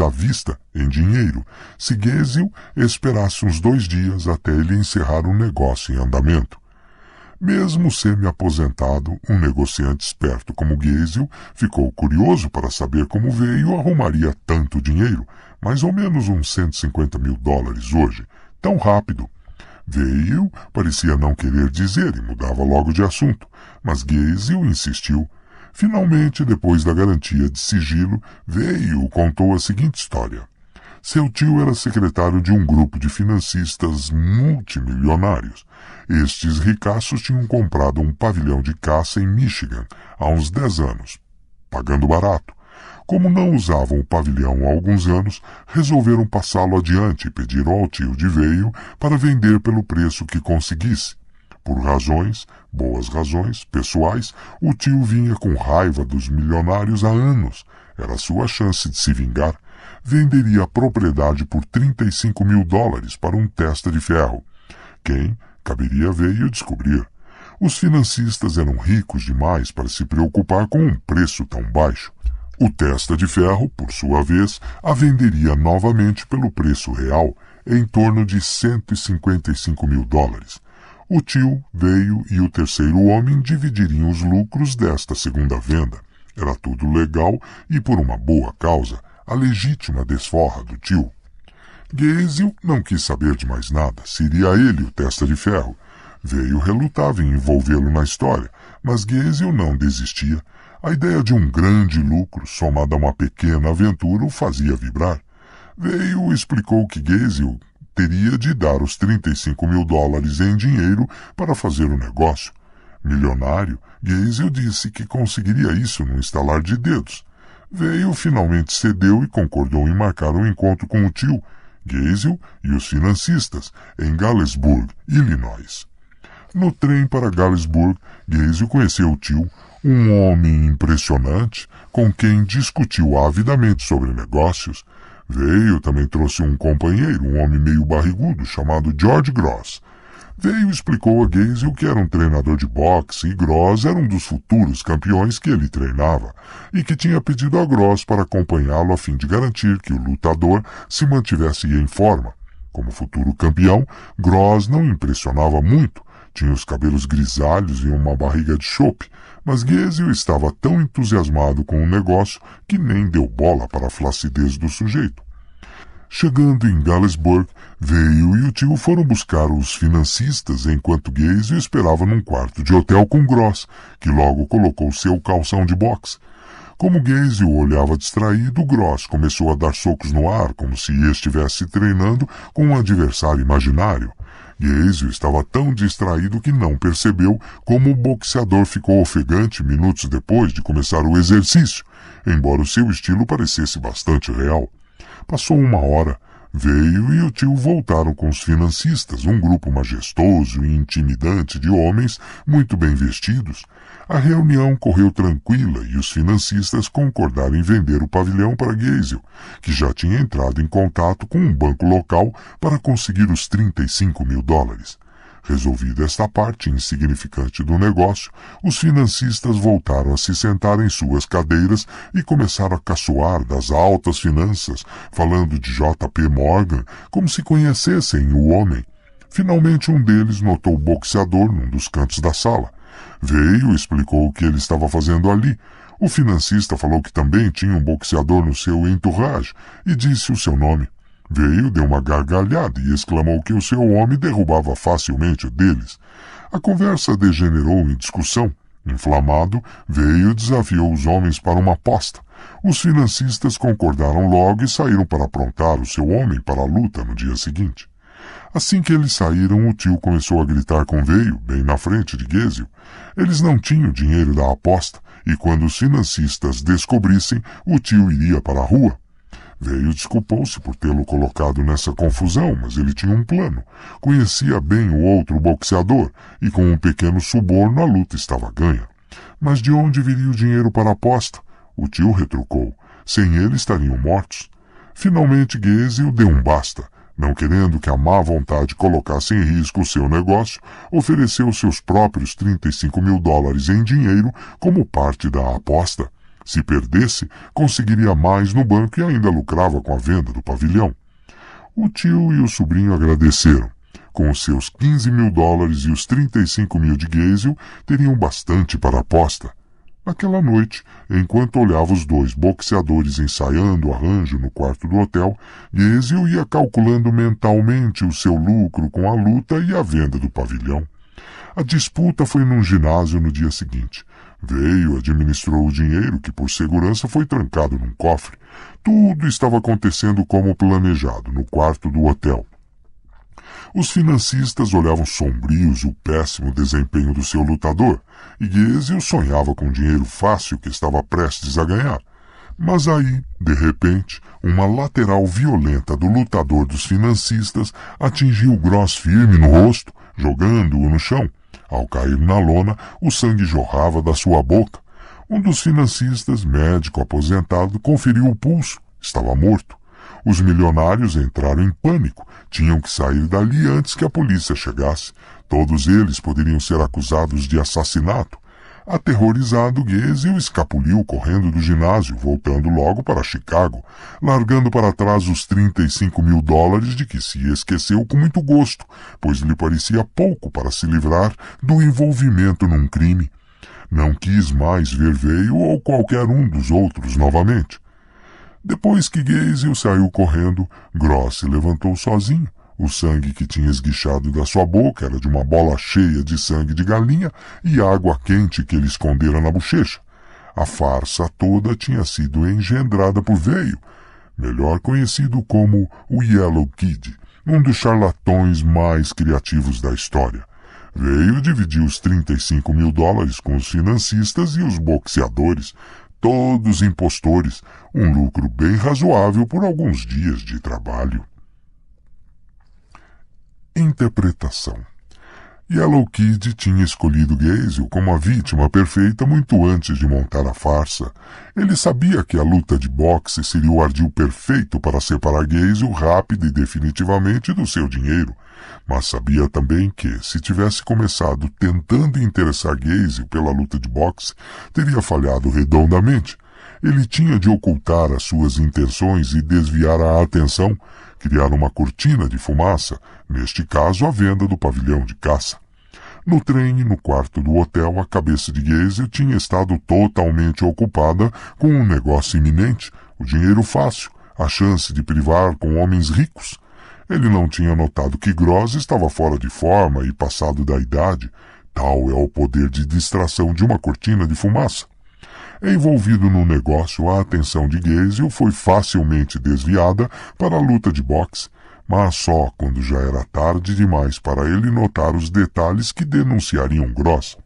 à vista, em dinheiro, se Geisel esperasse uns 2 dias até ele encerrar um negócio em andamento. Mesmo semi-aposentado, um negociante esperto como Geisel ficou curioso para saber como arrumaria tanto dinheiro, mais ou menos uns $150 mil hoje, tão rápido. Parecia não querer dizer e mudava logo de assunto, mas Geisel insistiu. Finalmente, depois da garantia de sigilo, contou a seguinte história. Seu tio era secretário de um grupo de financistas multimilionários. Estes ricaços tinham comprado um pavilhão de caça em Michigan há uns 10 anos, pagando barato. Como não usavam o pavilhão há alguns anos, resolveram passá-lo adiante e pediram ao tio de para vender pelo preço que conseguisse. Por boas razões, pessoais, o tio vinha com raiva dos milionários há anos. Era sua chance de se vingar. Venderia a propriedade por $35 mil para um testa de ferro. Caberia descobrir. Os financistas eram ricos demais para se preocupar com um preço tão baixo. O testa de ferro, por sua vez, a venderia novamente pelo preço real, em torno de $155 mil. O tio e o terceiro homem dividiriam os lucros desta segunda venda. Era tudo legal e por uma boa causa, a legítima desforra do tio. Geisel não quis saber de mais nada, seria ele o testa de ferro. Relutava em envolvê-lo na história, mas Geisel não desistia. A ideia de um grande lucro, somada a uma pequena aventura, o fazia vibrar. Explicou que Geisel teria de dar os $35 mil em dinheiro para fazer o negócio. Milionário, Geisel disse que conseguiria isso num estalar de dedos. Finalmente cedeu e concordou em marcar um encontro com o tio, Geisel e os financistas, em Galesburg, Illinois. No trem para Galesburg, Geisel conheceu o tio, um homem impressionante, com quem discutiu avidamente sobre negócios. Também trouxe um companheiro, um homem meio barrigudo, chamado George Gross. Explicou a Geisel que era um treinador de boxe e Gross era um dos futuros campeões que ele treinava, e que tinha pedido a Gross para acompanhá-lo a fim de garantir que o lutador se mantivesse em forma. Como futuro campeão, Gross não impressionava muito, tinha os cabelos grisalhos e uma barriga de chope, mas Geisel estava tão entusiasmado com o negócio que nem deu bola para a flacidez do sujeito. Chegando em Galesburg, e o tio foram buscar os financistas enquanto Geisel esperava num quarto de hotel com Gross, que logo colocou seu calção de boxe. Como Gaze o olhava distraído, Gross começou a dar socos no ar, como se estivesse treinando com um adversário imaginário. Gaze estava tão distraído que não percebeu como o boxeador ficou ofegante minutos depois de começar o exercício, embora o seu estilo parecesse bastante real. Passou uma hora. Veio e o tio voltaram com os financistas, um grupo majestoso e intimidante de homens muito bem vestidos. A reunião correu tranquila e os financistas concordaram em vender o pavilhão para Gaze, que já tinha entrado em contato com um banco local para conseguir os $35.000. Resolvida esta parte insignificante do negócio, os financistas voltaram a se sentar em suas cadeiras e começaram a caçoar das altas finanças, falando de J.P. Morgan como se conhecessem o homem. Finalmente um deles notou o boxeador num dos cantos da sala. Veio e explicou o que ele estava fazendo ali. O financista falou que também tinha um boxeador no seu entourage e disse o seu nome. Veio, deu uma gargalhada e exclamou que o seu homem derrubava facilmente o deles. A conversa degenerou em discussão. Inflamado, Veio desafiou os homens para uma aposta. Os financistas concordaram logo e saíram para aprontar o seu homem para a luta no dia seguinte. Assim que eles saíram, o tio começou a gritar com Veio, bem na frente de Gaze. Eles não tinham dinheiro da aposta, e quando os financistas descobrissem, o tio iria para a rua. Veio desculpou-se por tê-lo colocado nessa confusão, mas ele tinha um plano. Conhecia bem o outro boxeador, e com um pequeno suborno a luta estava ganha. Mas de onde viria o dinheiro para a aposta? O tio retrucou. Sem ele estariam mortos. Finalmente Gaze o deu um basta. Não querendo que a má vontade colocasse em risco o seu negócio, ofereceu seus próprios $35.000 em dinheiro como parte da aposta. Se perdesse, conseguiria mais no banco e ainda lucrava com a venda do pavilhão. O tio e o sobrinho agradeceram. Com os seus $15.000 e os 35.000 de Gaze, teriam bastante para a aposta. Naquela noite, enquanto olhava os dois boxeadores ensaiando o arranjo no quarto do hotel, Gaze ia calculando mentalmente o seu lucro com a luta e a venda do pavilhão. A disputa foi num ginásio no dia seguinte. Veio, administrou o dinheiro que por segurança foi trancado num cofre. Tudo estava acontecendo como planejado no quarto do hotel. Os financistas olhavam sombrios o péssimo desempenho do seu lutador, e Gaze sonhava com o dinheiro fácil que estava prestes a ganhar. Mas aí, de repente, uma lateral violenta do lutador dos financistas atingiu Gross firme no rosto, jogando-o no chão. Ao cair na lona, o sangue jorrava da sua boca. Um dos financistas, médico aposentado, conferiu o pulso. Estava morto. Os milionários entraram em pânico. Tinham que sair dali antes que a polícia chegasse. Todos eles poderiam ser acusados de assassinato. Aterrorizado, Gaze escapuliu correndo do ginásio, voltando logo para Chicago, largando para trás os $35.000 de que se esqueceu com muito gosto, pois lhe parecia pouco para se livrar do envolvimento num crime. Não quis mais ver Veio ou qualquer um dos outros novamente. Depois que Gaze saiu correndo, Gross se levantou sozinho. O sangue que tinha esguichado da sua boca era de uma bola cheia de sangue de galinha e água quente que ele escondera na bochecha. A farsa toda tinha sido engendrada por Veio, melhor conhecido como o Yellow Kid, um dos charlatões mais criativos da história. Veio dividiu os $35.000 com os financistas e os boxeadores, todos impostores, um lucro bem razoável por alguns dias de trabalho. Interpretação. Yellow Kid tinha escolhido Gaze como a vítima perfeita muito antes de montar a farsa. Ele sabia que a luta de boxe seria o ardil perfeito para separar Gaze rápido e definitivamente do seu dinheiro, mas sabia também que, se tivesse começado tentando interessar Gaze pela luta de boxe, teria falhado redondamente. Ele tinha de ocultar as suas intenções e desviar a atenção, criar uma cortina de fumaça, neste caso a venda do pavilhão de caça. No trem, no quarto do hotel, a cabeça de Gaze tinha estado totalmente ocupada com um negócio iminente, o dinheiro fácil, a chance de privar com homens ricos. Ele não tinha notado que Gross estava fora de forma e passado da idade. Tal é o poder de distração de uma cortina de fumaça. Envolvido no negócio, a atenção de Gaziel foi facilmente desviada para a luta de boxe, mas só quando já era tarde demais para ele notar os detalhes que denunciariam Gross.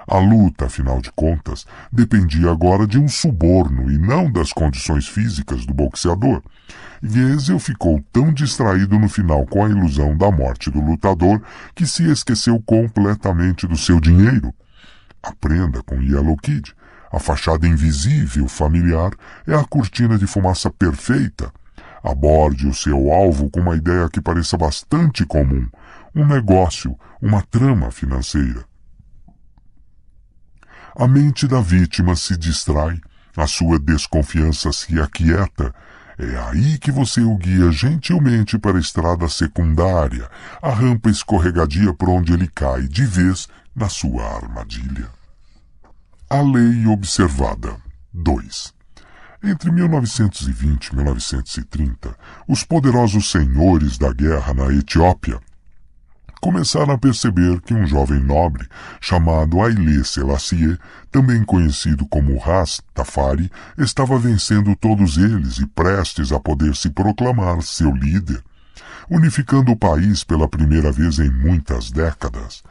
A luta, afinal de contas, dependia agora de um suborno e não das condições físicas do boxeador. Gaziel ficou tão distraído no final com a ilusão da morte do lutador que se esqueceu completamente do seu dinheiro. Aprenda com Yellow Kid. A fachada invisível familiar é a cortina de fumaça perfeita. Aborde o seu alvo com uma ideia que pareça bastante comum, um negócio, uma trama financeira. A mente da vítima se distrai, a sua desconfiança se aquieta. É aí que você o guia gentilmente para a estrada secundária, a rampa escorregadia por onde ele cai de vez na sua armadilha. A lei observada. 2. Entre 1920 e 1930, os poderosos senhores da guerra na Etiópia começaram a perceber que um jovem nobre chamado Haile Selassie, também conhecido como Rastafari, estava vencendo todos eles e prestes a poder se proclamar seu líder, unificando o país pela primeira vez em muitas décadas.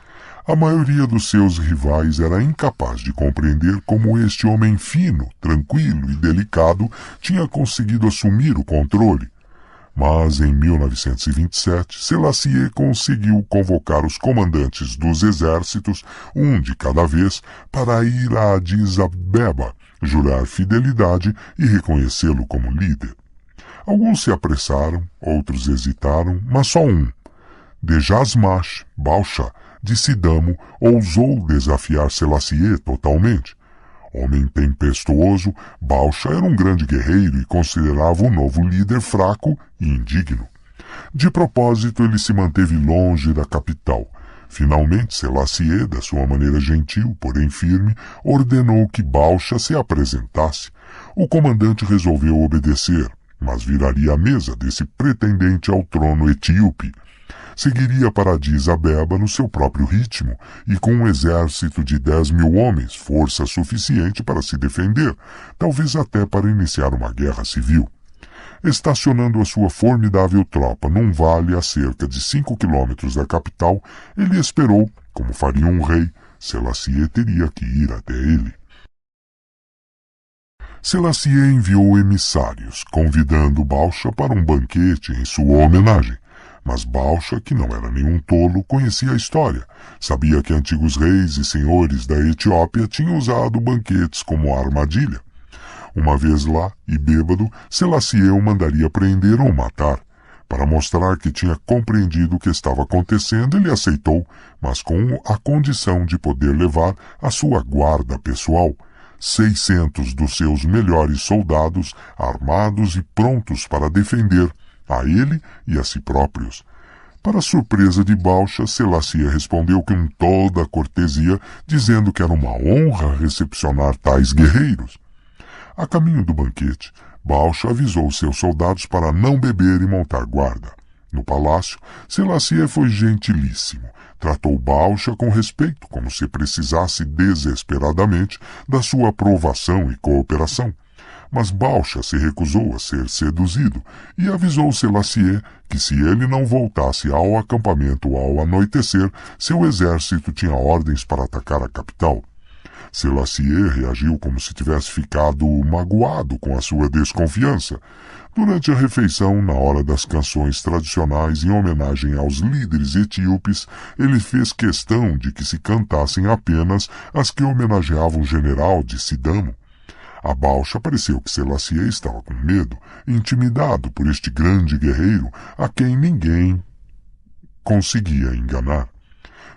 A maioria dos seus rivais era incapaz de compreender como este homem fino, tranquilo e delicado tinha conseguido assumir o controle. Mas em 1927, Selassie conseguiu convocar os comandantes dos exércitos, um de cada vez, para ir a Addis Abeba, jurar fidelidade e reconhecê-lo como líder. Alguns se apressaram, outros hesitaram, mas só um, Dejasmash Balcha, de Sidamo, ousou desafiar Selassie totalmente. Homem tempestuoso, Balcha era um grande guerreiro e considerava o novo líder fraco e indigno. De propósito, ele se manteve longe da capital. Finalmente, Selassie, da sua maneira gentil, porém firme, ordenou que Balcha se apresentasse. O comandante resolveu obedecer, mas viraria a mesa desse pretendente ao trono etíope. Seguiria para Addis Abeba no seu próprio ritmo e com um exército de 10.000 homens, força suficiente para se defender, talvez até para iniciar uma guerra civil. Estacionando a sua formidável tropa num vale a cerca de 5 quilômetros da capital, ele esperou, como faria um rei, Selassie teria que ir até ele. Selassie enviou emissários, convidando Balcha para um banquete em sua homenagem. Mas Balcha, que não era nenhum tolo, conhecia a história. Sabia que antigos reis e senhores da Etiópia tinham usado banquetes como armadilha. Uma vez lá, e bêbado, Selassie o mandaria prender ou matar. Para mostrar que tinha compreendido o que estava acontecendo, ele aceitou, mas com a condição de poder levar a sua guarda pessoal, 600 dos seus melhores soldados, armados e prontos para defender a ele e a si próprios. Para surpresa de Balcha, Selassie respondeu com toda a cortesia, dizendo que era uma honra recepcionar tais guerreiros. A caminho do banquete, Balcha avisou seus soldados para não beber e montar guarda. No palácio, Selassie foi gentilíssimo. Tratou Balcha com respeito, como se precisasse desesperadamente da sua aprovação e cooperação. Mas Balcha se recusou a ser seduzido e avisou Selassie que se ele não voltasse ao acampamento ao anoitecer, seu exército tinha ordens para atacar a capital. Selassie reagiu como se tivesse ficado magoado com a sua desconfiança. Durante a refeição, na hora das canções tradicionais em homenagem aos líderes etíopes, ele fez questão de que se cantassem apenas as que homenageavam o general de Sidamo. A Balcha pareceu que Selassie estava com medo, intimidado por este grande guerreiro a quem ninguém conseguia enganar.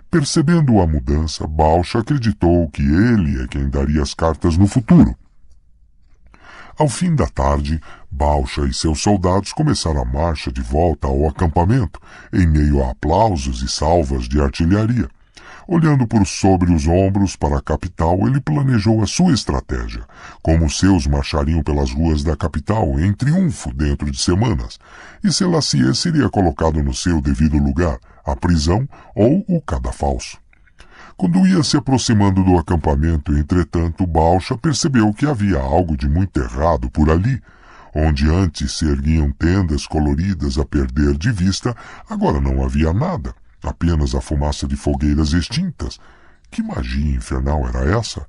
Percebendo a mudança, Balcha acreditou que ele é quem daria as cartas no futuro. Ao fim da tarde, Balcha e seus soldados começaram a marcha de volta ao acampamento, em meio a aplausos e salvas de artilharia. Olhando por sobre os ombros para a capital, ele planejou a sua estratégia, como seus marchariam pelas ruas da capital em triunfo dentro de semanas, e Selassie seria colocado no seu devido lugar, a prisão ou o cadafalso. Quando ia se aproximando do acampamento, entretanto, Balcha percebeu que havia algo de muito errado por ali. Onde antes se erguiam tendas coloridas a perder de vista, agora não havia nada, apenas a fumaça de fogueiras extintas. Que magia infernal era essa?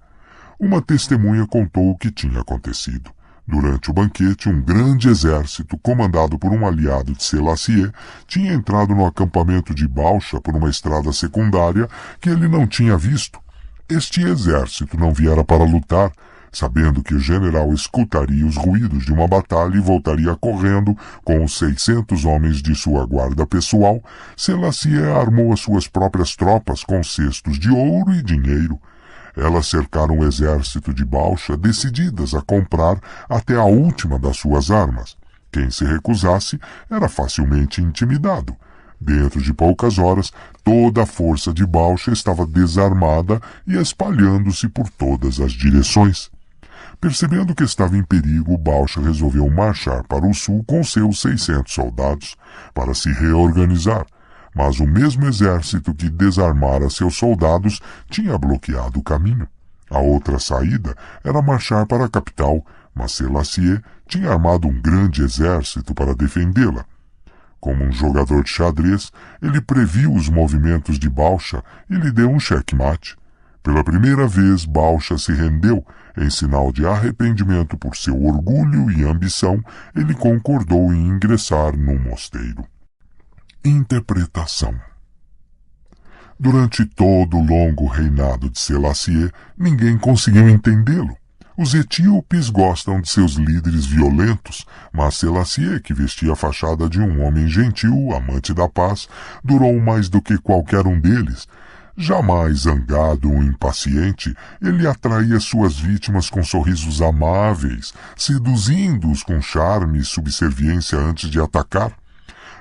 Uma testemunha contou o que tinha acontecido. Durante o banquete, um grande exército, comandado por um aliado de Selassie, tinha entrado no acampamento de Balcha por uma estrada secundária que ele não tinha visto. Este exército não viera para lutar. Sabendo que o general escutaria os ruídos de uma batalha e voltaria correndo com os 600 homens de sua guarda pessoal, Selassie armou as suas próprias tropas com cestos de ouro e dinheiro. Elas cercaram o exército de Balcha, decididas a comprar até a última das suas armas. Quem se recusasse era facilmente intimidado. Dentro de poucas horas, toda a força de Balcha estava desarmada e espalhando-se por todas as direções. Percebendo que estava em perigo, Balcha resolveu marchar para o sul com seus 600 soldados, para se reorganizar. Mas o mesmo exército que desarmara seus soldados tinha bloqueado o caminho. A outra saída era marchar para a capital, mas Selassie tinha armado um grande exército para defendê-la. Como um jogador de xadrez, ele previu os movimentos de Balcha e lhe deu um xeque-mate. Pela primeira vez, Balcha se rendeu. Em sinal de arrependimento por seu orgulho e ambição, ele concordou em ingressar no mosteiro. Interpretação. Durante todo o longo reinado de Selassie, ninguém conseguiu entendê-lo. Os etíopes gostam de seus líderes violentos, mas Selassie, que vestia a fachada de um homem gentil, amante da paz, durou mais do que qualquer um deles. Jamais zangado ou impaciente, ele atraía suas vítimas com sorrisos amáveis, seduzindo-os com charme e subserviência antes de atacar.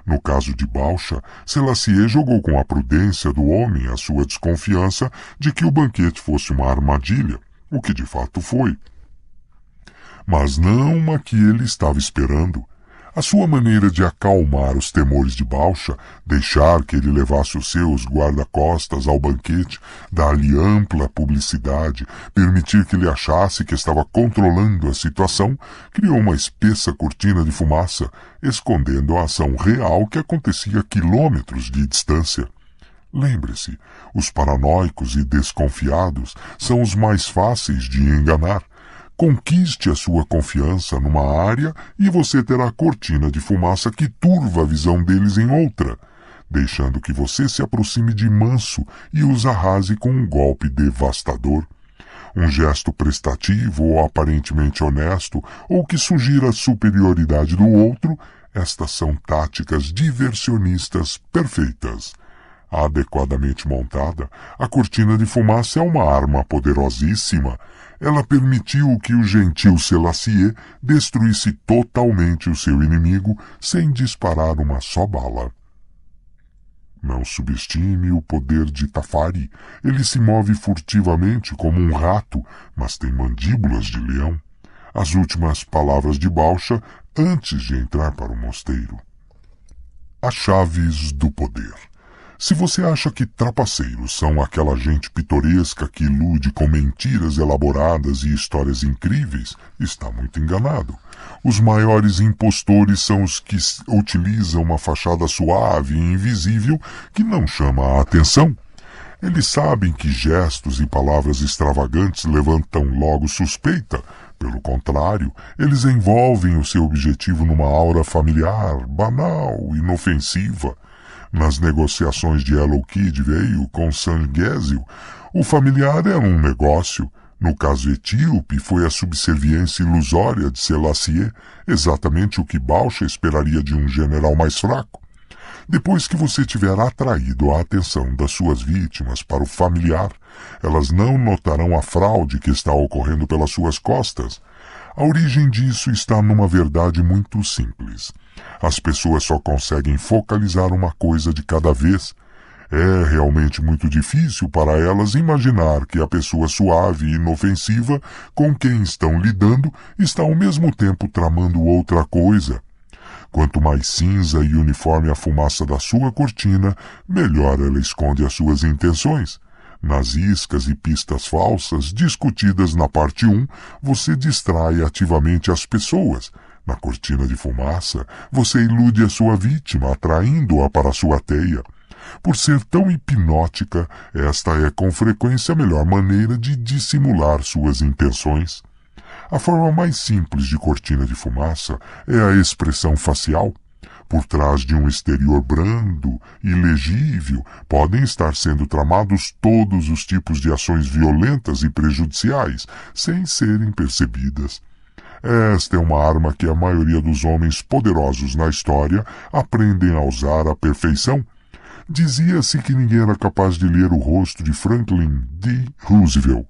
No caso de Balcha, Selassie jogou com a prudência do homem a sua desconfiança de que o banquete fosse uma armadilha, o que de fato foi. Mas não uma que ele estava esperando. A sua maneira de acalmar os temores de Balcha, deixar que ele levasse os seus guarda-costas ao banquete, dar-lhe ampla publicidade, permitir que ele achasse que estava controlando a situação, criou uma espessa cortina de fumaça, escondendo a ação real que acontecia a quilômetros de distância. Lembre-se, os paranoicos e desconfiados são os mais fáceis de enganar. Conquiste a sua confiança numa área e você terá a cortina de fumaça que turva a visão deles em outra, deixando que você se aproxime de manso e os arrase com um golpe devastador. Um gesto prestativo ou aparentemente honesto, ou que sugira a superioridade do outro, estas são táticas diversionistas perfeitas. Adequadamente montada, a cortina de fumaça é uma arma poderosíssima. Ela permitiu que o gentil Selassie destruísse totalmente o seu inimigo sem disparar uma só bala. Não subestime o poder de Tafari. Ele se move furtivamente como um rato, mas tem mandíbulas de leão. As últimas palavras de Balcha antes de entrar para o mosteiro. As chaves do poder. Se você acha que trapaceiros são aquela gente pitoresca que ilude com mentiras elaboradas e histórias incríveis, está muito enganado. Os maiores impostores são os que utilizam uma fachada suave e invisível que não chama a atenção. Eles sabem que gestos e palavras extravagantes levantam logo suspeita. Pelo contrário, eles envolvem o seu objetivo numa aura familiar, banal, inofensiva. Nas negociações de Hello Kid veio com Sangésio, o familiar era um negócio. No caso etíope, foi a subserviência ilusória de Selassie, exatamente o que Balcha esperaria de um general mais fraco. Depois que você tiver atraído a atenção das suas vítimas para o familiar, elas não notarão a fraude que está ocorrendo pelas suas costas. A origem disso está numa verdade muito simples. As pessoas só conseguem focalizar uma coisa de cada vez. É realmente muito difícil para elas imaginar que a pessoa suave e inofensiva com quem estão lidando está ao mesmo tempo tramando outra coisa. Quanto mais cinza e uniforme a fumaça da sua cortina, melhor ela esconde as suas intenções. Nas iscas e pistas falsas discutidas na parte 1, você distrai ativamente as pessoas. Na cortina de fumaça, você ilude a sua vítima, atraindo-a para sua teia. Por ser tão hipnótica, esta é com frequência a melhor maneira de dissimular suas intenções. A forma mais simples de cortina de fumaça é a expressão facial. Por trás de um exterior brando e legível, podem estar sendo tramados todos os tipos de ações violentas e prejudiciais, sem serem percebidas. Esta é uma arma que a maioria dos homens poderosos na história aprendem a usar à perfeição. Dizia-se que ninguém era capaz de ler o rosto de Franklin D. Roosevelt.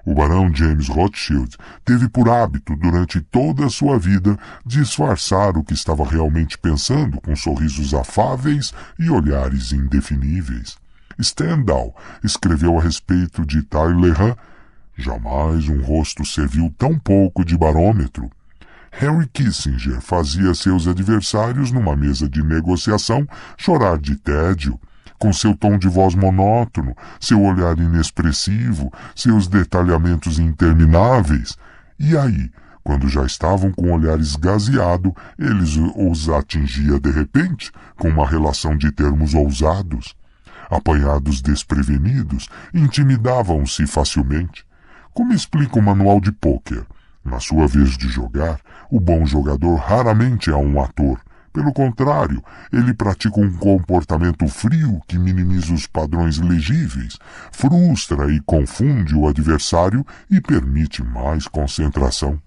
O barão James Rothschild teve por hábito, durante toda a sua vida, disfarçar o que estava realmente pensando com sorrisos afáveis e olhares indefiníveis. Stendhal escreveu a respeito de Talleyrand: jamais um rosto serviu tão pouco de barômetro. Henry Kissinger fazia seus adversários numa mesa de negociação chorar de tédio. Com seu tom de voz monótono, seu olhar inexpressivo, seus detalhamentos intermináveis. E aí, quando já estavam com o olhar esgazeado, eles os atingia de repente, com uma relação de termos ousados. Apanhados desprevenidos, intimidavam-se facilmente. Como explica o manual de pôquer? Na sua vez de jogar, o bom jogador raramente é um ator. Pelo contrário, ele pratica um comportamento frio que minimiza os padrões legíveis, frustra e confunde o adversário e permite mais concentração.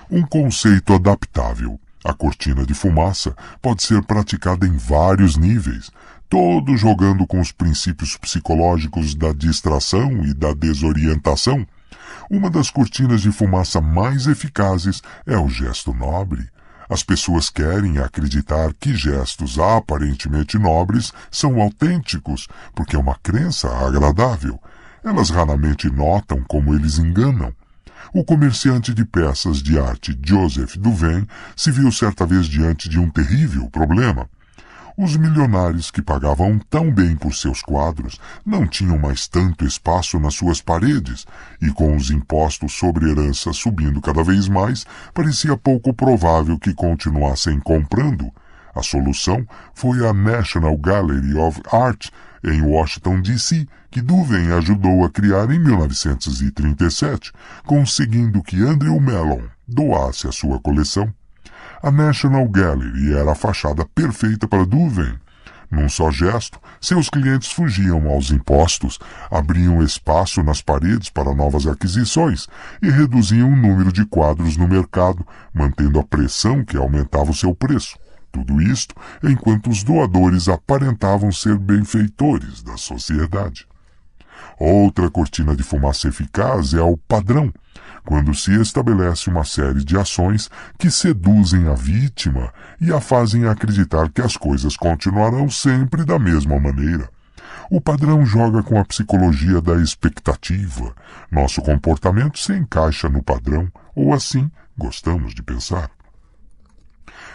Um conceito adaptável. A cortina de fumaça pode ser praticada em vários níveis, todos jogando com os princípios psicológicos da distração e da desorientação. Uma das cortinas de fumaça mais eficazes é o gesto nobre. As pessoas querem acreditar que gestos aparentemente nobres são autênticos, porque é uma crença agradável. Elas raramente notam como eles enganam. O comerciante de peças de arte Joseph Duvain se viu certa vez diante de um terrível problema. Os milionários que pagavam tão bem por seus quadros não tinham mais tanto espaço nas suas paredes, e com os impostos sobre herança subindo cada vez mais, parecia pouco provável que continuassem comprando. A solução foi a National Gallery of Art, em Washington, D.C., que Duvain ajudou a criar em 1937, conseguindo que Andrew Mellon doasse a sua coleção. A National Gallery era a fachada perfeita para Duvain. Num só gesto, seus clientes fugiam aos impostos, abriam espaço nas paredes para novas aquisições e reduziam o número de quadros no mercado, mantendo a pressão que aumentava o seu preço. Tudo isto enquanto os doadores aparentavam ser benfeitores da sociedade. Outra cortina de fumaça eficaz é o padrão, quando se estabelece uma série de ações que seduzem a vítima e a fazem acreditar que as coisas continuarão sempre da mesma maneira. O padrão joga com a psicologia da expectativa. Nosso comportamento se encaixa no padrão, ou assim gostamos de pensar.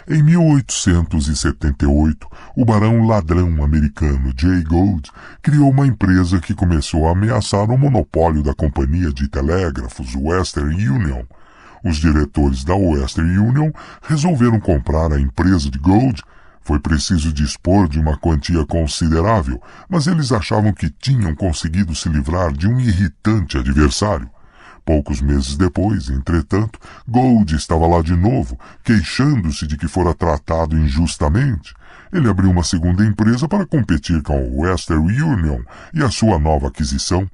Em 1878, o barão ladrão americano Jay Gould criou uma empresa que começou a ameaçar o monopólio da companhia de telégrafos Western Union. Os diretores da Western Union resolveram comprar a empresa de Gould. Foi preciso dispor de uma quantia considerável, mas eles achavam que tinham conseguido se livrar de um irritante adversário. Poucos meses depois, entretanto, Gould estava lá de novo, queixando-se de que fora tratado injustamente. Ele abriu uma segunda empresa para competir com a Western Union e a sua nova aquisição.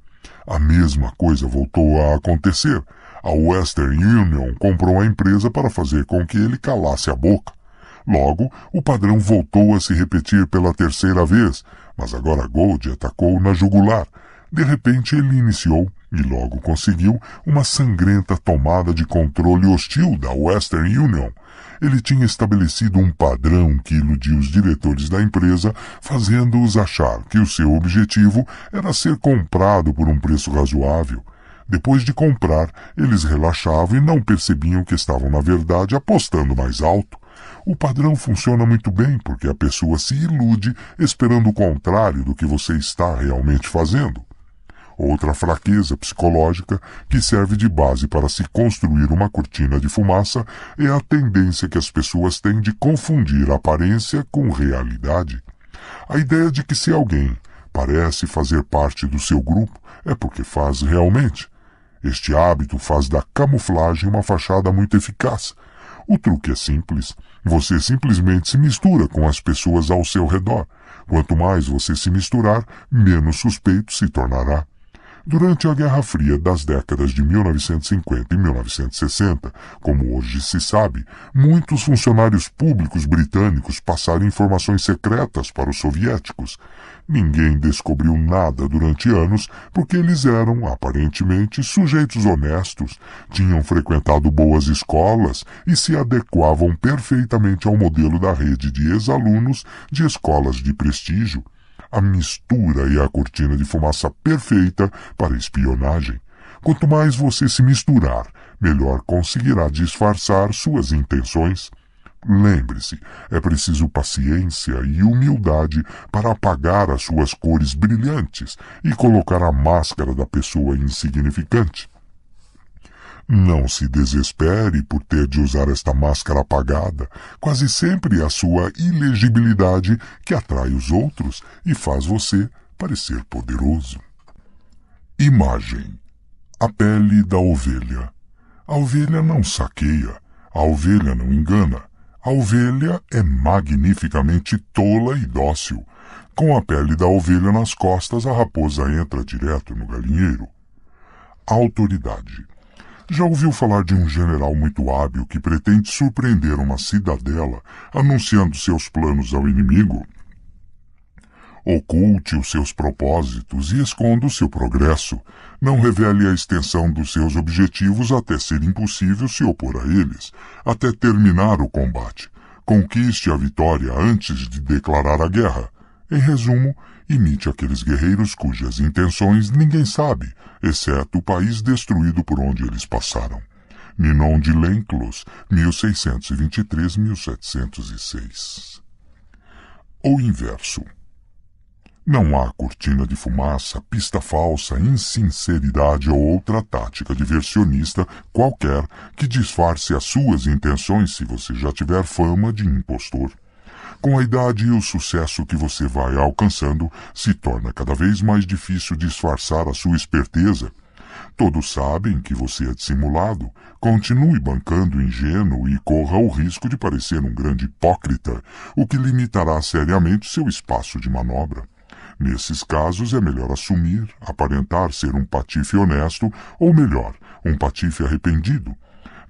A mesma coisa voltou a acontecer. A Western Union comprou a empresa para fazer com que ele calasse a boca. Logo, o padrão voltou a se repetir pela terceira vez, mas agora Gould atacou na jugular. De repente ele iniciou, e logo conseguiu, uma sangrenta tomada de controle hostil da Western Union. Ele tinha estabelecido um padrão que iludia os diretores da empresa, fazendo-os achar que o seu objetivo era ser comprado por um preço razoável. Depois de comprar, eles relaxavam e não percebiam que estavam, na verdade, apostando mais alto. O padrão funciona muito bem porque a pessoa se ilude esperando o contrário do que você está realmente fazendo. Outra fraqueza psicológica que serve de base para se construir uma cortina de fumaça é a tendência que as pessoas têm de confundir aparência com realidade. A ideia de que se alguém parece fazer parte do seu grupo é porque faz realmente. Este hábito faz da camuflagem uma fachada muito eficaz. O truque é simples. Você simplesmente se mistura com as pessoas ao seu redor. Quanto mais você se misturar, menos suspeito se tornará. Durante a Guerra Fria das décadas de 1950 e 1960, como hoje se sabe, muitos funcionários públicos britânicos passaram informações secretas para os soviéticos. Ninguém descobriu nada durante anos porque eles eram, aparentemente, sujeitos honestos, tinham frequentado boas escolas e se adequavam perfeitamente ao modelo da rede de ex-alunos de escolas de prestígio. A mistura é a cortina de fumaça perfeita para espionagem. Quanto mais você se misturar, melhor conseguirá disfarçar suas intenções. Lembre-se, é preciso paciência e humildade para apagar as suas cores brilhantes e colocar a máscara da pessoa insignificante. Não se desespere por ter de usar esta máscara apagada. Quase sempre é a sua ilegibilidade que atrai os outros e faz você parecer poderoso. Imagem: a pele da ovelha. A ovelha não saqueia, a ovelha não engana. A ovelha é magnificamente tola e dócil. Com a pele da ovelha nas costas, a raposa entra direto no galinheiro. Autoridade. Já ouviu falar de um general muito hábil que pretende surpreender uma cidadela anunciando seus planos ao inimigo? Oculte os seus propósitos e esconda o seu progresso. Não revele a extensão dos seus objetivos até ser impossível se opor a eles, até terminar o combate. Conquiste a vitória antes de declarar a guerra. Em resumo, imite aqueles guerreiros cujas intenções ninguém sabe, exceto o país destruído por onde eles passaram. Ninon de Lenclos, 1623-1706. O inverso. Não há cortina de fumaça, pista falsa, insinceridade ou outra tática diversionista qualquer que disfarce as suas intenções se você já tiver fama de impostor. Com a idade e o sucesso que você vai alcançando, se torna cada vez mais difícil disfarçar a sua esperteza. Todos sabem que você é dissimulado. Continue bancando ingênuo e corra o risco de parecer um grande hipócrita, o que limitará seriamente seu espaço de manobra. Nesses casos é melhor assumir, aparentar ser um patife honesto, ou melhor, um patife arrependido.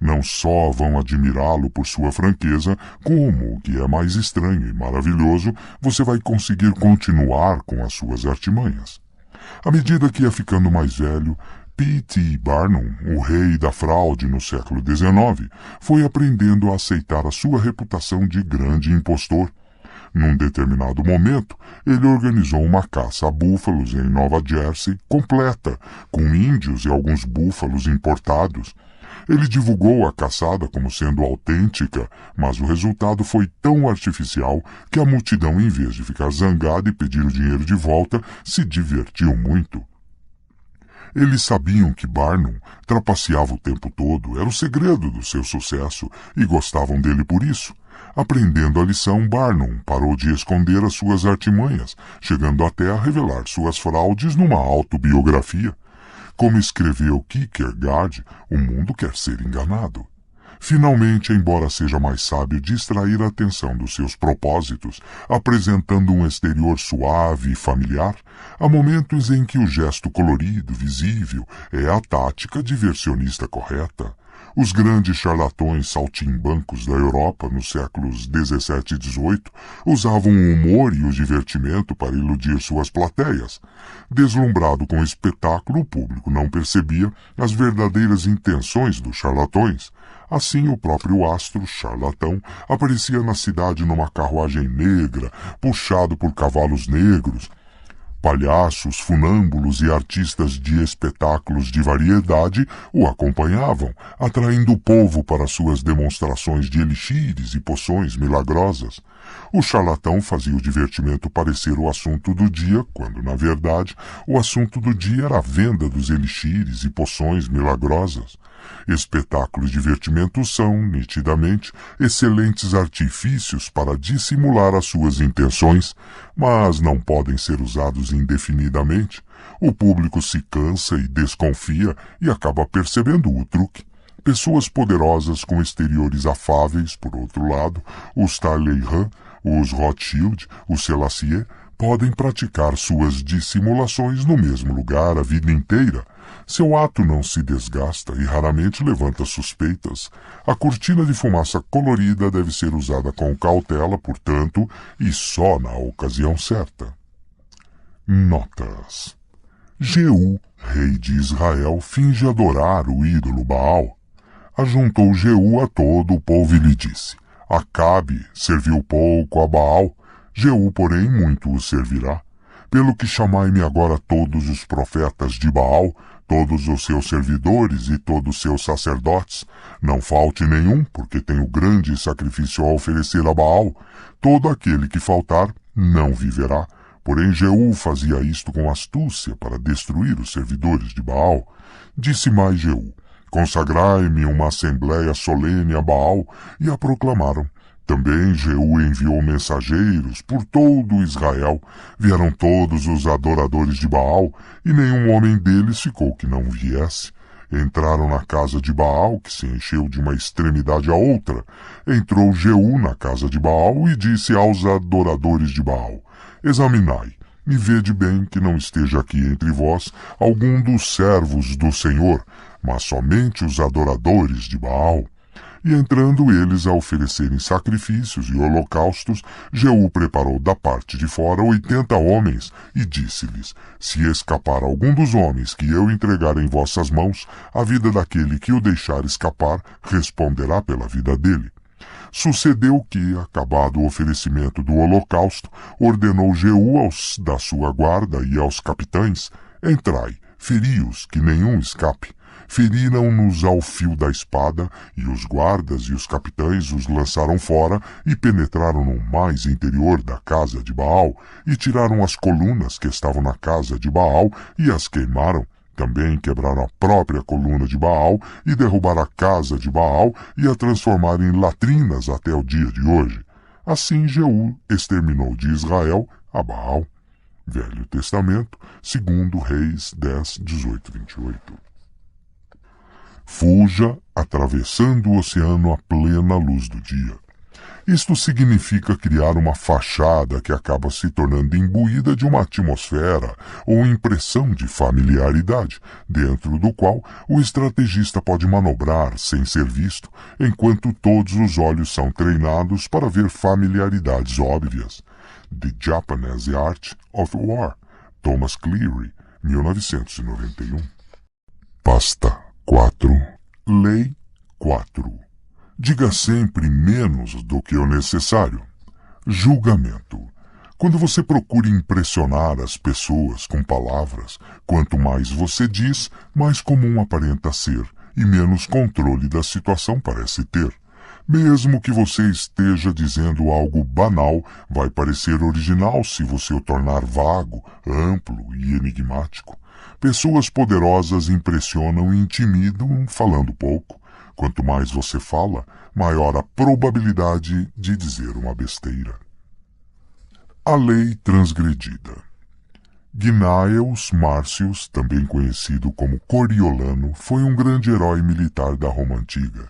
Não só vão admirá-lo por sua franqueza, como, o que é mais estranho e maravilhoso, você vai conseguir continuar com as suas artimanhas. À medida que ia ficando mais velho, P.T. Barnum, o rei da fraude no século XIX, foi aprendendo a aceitar a sua reputação de grande impostor. Num determinado momento, ele organizou uma caça a búfalos em Nova Jersey completa, com índios e alguns búfalos importados. Ele divulgou a caçada como sendo autêntica, mas o resultado foi tão artificial que a multidão, em vez de ficar zangada e pedir o dinheiro de volta, se divertiu muito. Eles sabiam que Barnum trapaceava o tempo todo, era o segredo do seu sucesso, e gostavam dele por isso. Aprendendo a lição, Barnum parou de esconder as suas artimanhas, chegando até a revelar suas fraudes numa autobiografia. Como escreveu Kierkegaard, o mundo quer ser enganado. Finalmente, embora seja mais sábio distrair a atenção dos seus propósitos, apresentando um exterior suave e familiar, há momentos em que o gesto colorido, visível, é a tática diversionista correta. Os grandes charlatões saltimbancos da Europa nos séculos XVII e XVIII usavam o humor e o divertimento para iludir suas plateias. Deslumbrado com o espetáculo, o público não percebia as verdadeiras intenções dos charlatões. Assim, o próprio astro charlatão aparecia na cidade numa carruagem negra, puxado por cavalos negros. Palhaços, funâmbulos e artistas de espetáculos de variedade o acompanhavam, atraindo o povo para suas demonstrações de elixires e poções milagrosas. O charlatão fazia o divertimento parecer o assunto do dia, quando, na verdade, o assunto do dia era a venda dos elixires e poções milagrosas. Espetáculos e divertimento são, nitidamente, excelentes artifícios para dissimular as suas intenções, mas não podem ser usados indefinidamente. O público se cansa e desconfia e acaba percebendo o truque. Pessoas poderosas com exteriores afáveis, por outro lado, os Talleyrand, os Rothschild, os Selassie, podem praticar suas dissimulações no mesmo lugar a vida inteira. Seu ato não se desgasta e raramente levanta suspeitas. A cortina de fumaça colorida deve ser usada com cautela, portanto, e só na ocasião certa. Notas. Jeú, rei de Israel, finge adorar o ídolo Baal. Ajuntou Jeú a todo o povo e lhe disse: Acabe serviu pouco a Baal, Jeú, porém, muito o servirá. Pelo que chamai-me agora todos os profetas de Baal, todos os seus servidores e todos os seus sacerdotes. Não falte nenhum, porque tenho grande sacrifício a oferecer a Baal. Todo aquele que faltar não viverá. Porém Jeú fazia isto com astúcia para destruir os servidores de Baal. Disse mais Jeú: Consagrai-me uma assembleia solene a Baal, e a proclamaram. Também Jeú enviou mensageiros por todo Israel. Vieram todos os adoradores de Baal, e nenhum homem deles ficou que não viesse. Entraram na casa de Baal, que se encheu de uma extremidade à outra. Entrou Jeú na casa de Baal e disse aos adoradores de Baal: Examinai, e vede bem que não esteja aqui entre vós algum dos servos do Senhor, mas somente os adoradores de Baal. E entrando eles a oferecerem sacrifícios e holocaustos, Jeú preparou da parte de fora 80 homens, e disse-lhes: Se escapar algum dos homens que eu entregar em vossas mãos, a vida daquele que o deixar escapar responderá pela vida dele. Sucedeu que, acabado o oferecimento do holocausto, ordenou Jeú da sua guarda e aos capitães: Entrai, feri-os, que nenhum escape. Feriram-nos ao fio da espada, e os guardas e os capitães os lançaram fora e penetraram no mais interior da casa de Baal, e tiraram as colunas que estavam na casa de Baal e as queimaram. Também quebraram a própria coluna de Baal e derrubaram a casa de Baal e a transformaram em latrinas até o dia de hoje. Assim Jeú exterminou de Israel a Baal. Velho Testamento, 2 Reis 10, 18, 28. Fuja atravessando o oceano à plena luz do dia. Isto significa criar uma fachada que acaba se tornando imbuída de uma atmosfera ou impressão de familiaridade, dentro do qual o estrategista pode manobrar sem ser visto, enquanto todos os olhos são treinados para ver familiaridades óbvias. The Japanese Art of War, Thomas Cleary, 1991. Pasta 4. Lei 4. Diga sempre menos do que o necessário. Julgamento. Quando você procura impressionar as pessoas com palavras, quanto mais você diz, mais comum aparenta ser, e menos controle da situação parece ter. Mesmo que você esteja dizendo algo banal, vai parecer original se você o tornar vago, amplo e enigmático. Pessoas poderosas impressionam e intimidam falando pouco. Quanto mais você fala, maior a probabilidade de dizer uma besteira. A lei transgredida. Gnaeus Marcius, também conhecido como Coriolano, foi um grande herói militar da Roma Antiga.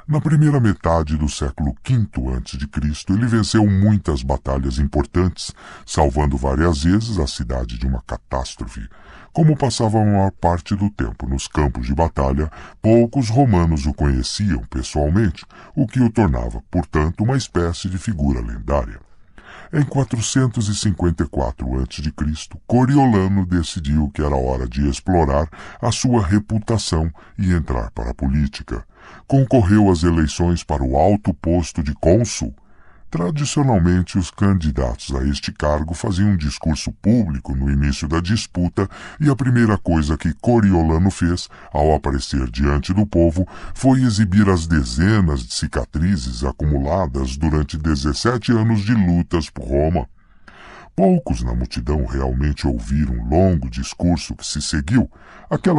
Na primeira metade do século V a.C., ele venceu muitas batalhas importantes, salvando várias vezes a cidade de uma catástrofe. Como passava a maior parte do tempo nos campos de batalha, poucos romanos o conheciam pessoalmente, o que o tornava, portanto, uma espécie de figura lendária. Em 454 a.C., Coriolano decidiu que era hora de explorar a sua reputação e entrar para a política. Concorreu às eleições para o alto posto de cônsul. Tradicionalmente, os candidatos a este cargo faziam um discurso público no início da disputa e a primeira coisa que Coriolano fez, ao aparecer diante do povo, foi exibir as dezenas de cicatrizes acumuladas durante 17 anos de lutas por Roma. Poucos na multidão realmente ouviram o longo discurso que se seguiu. Aquela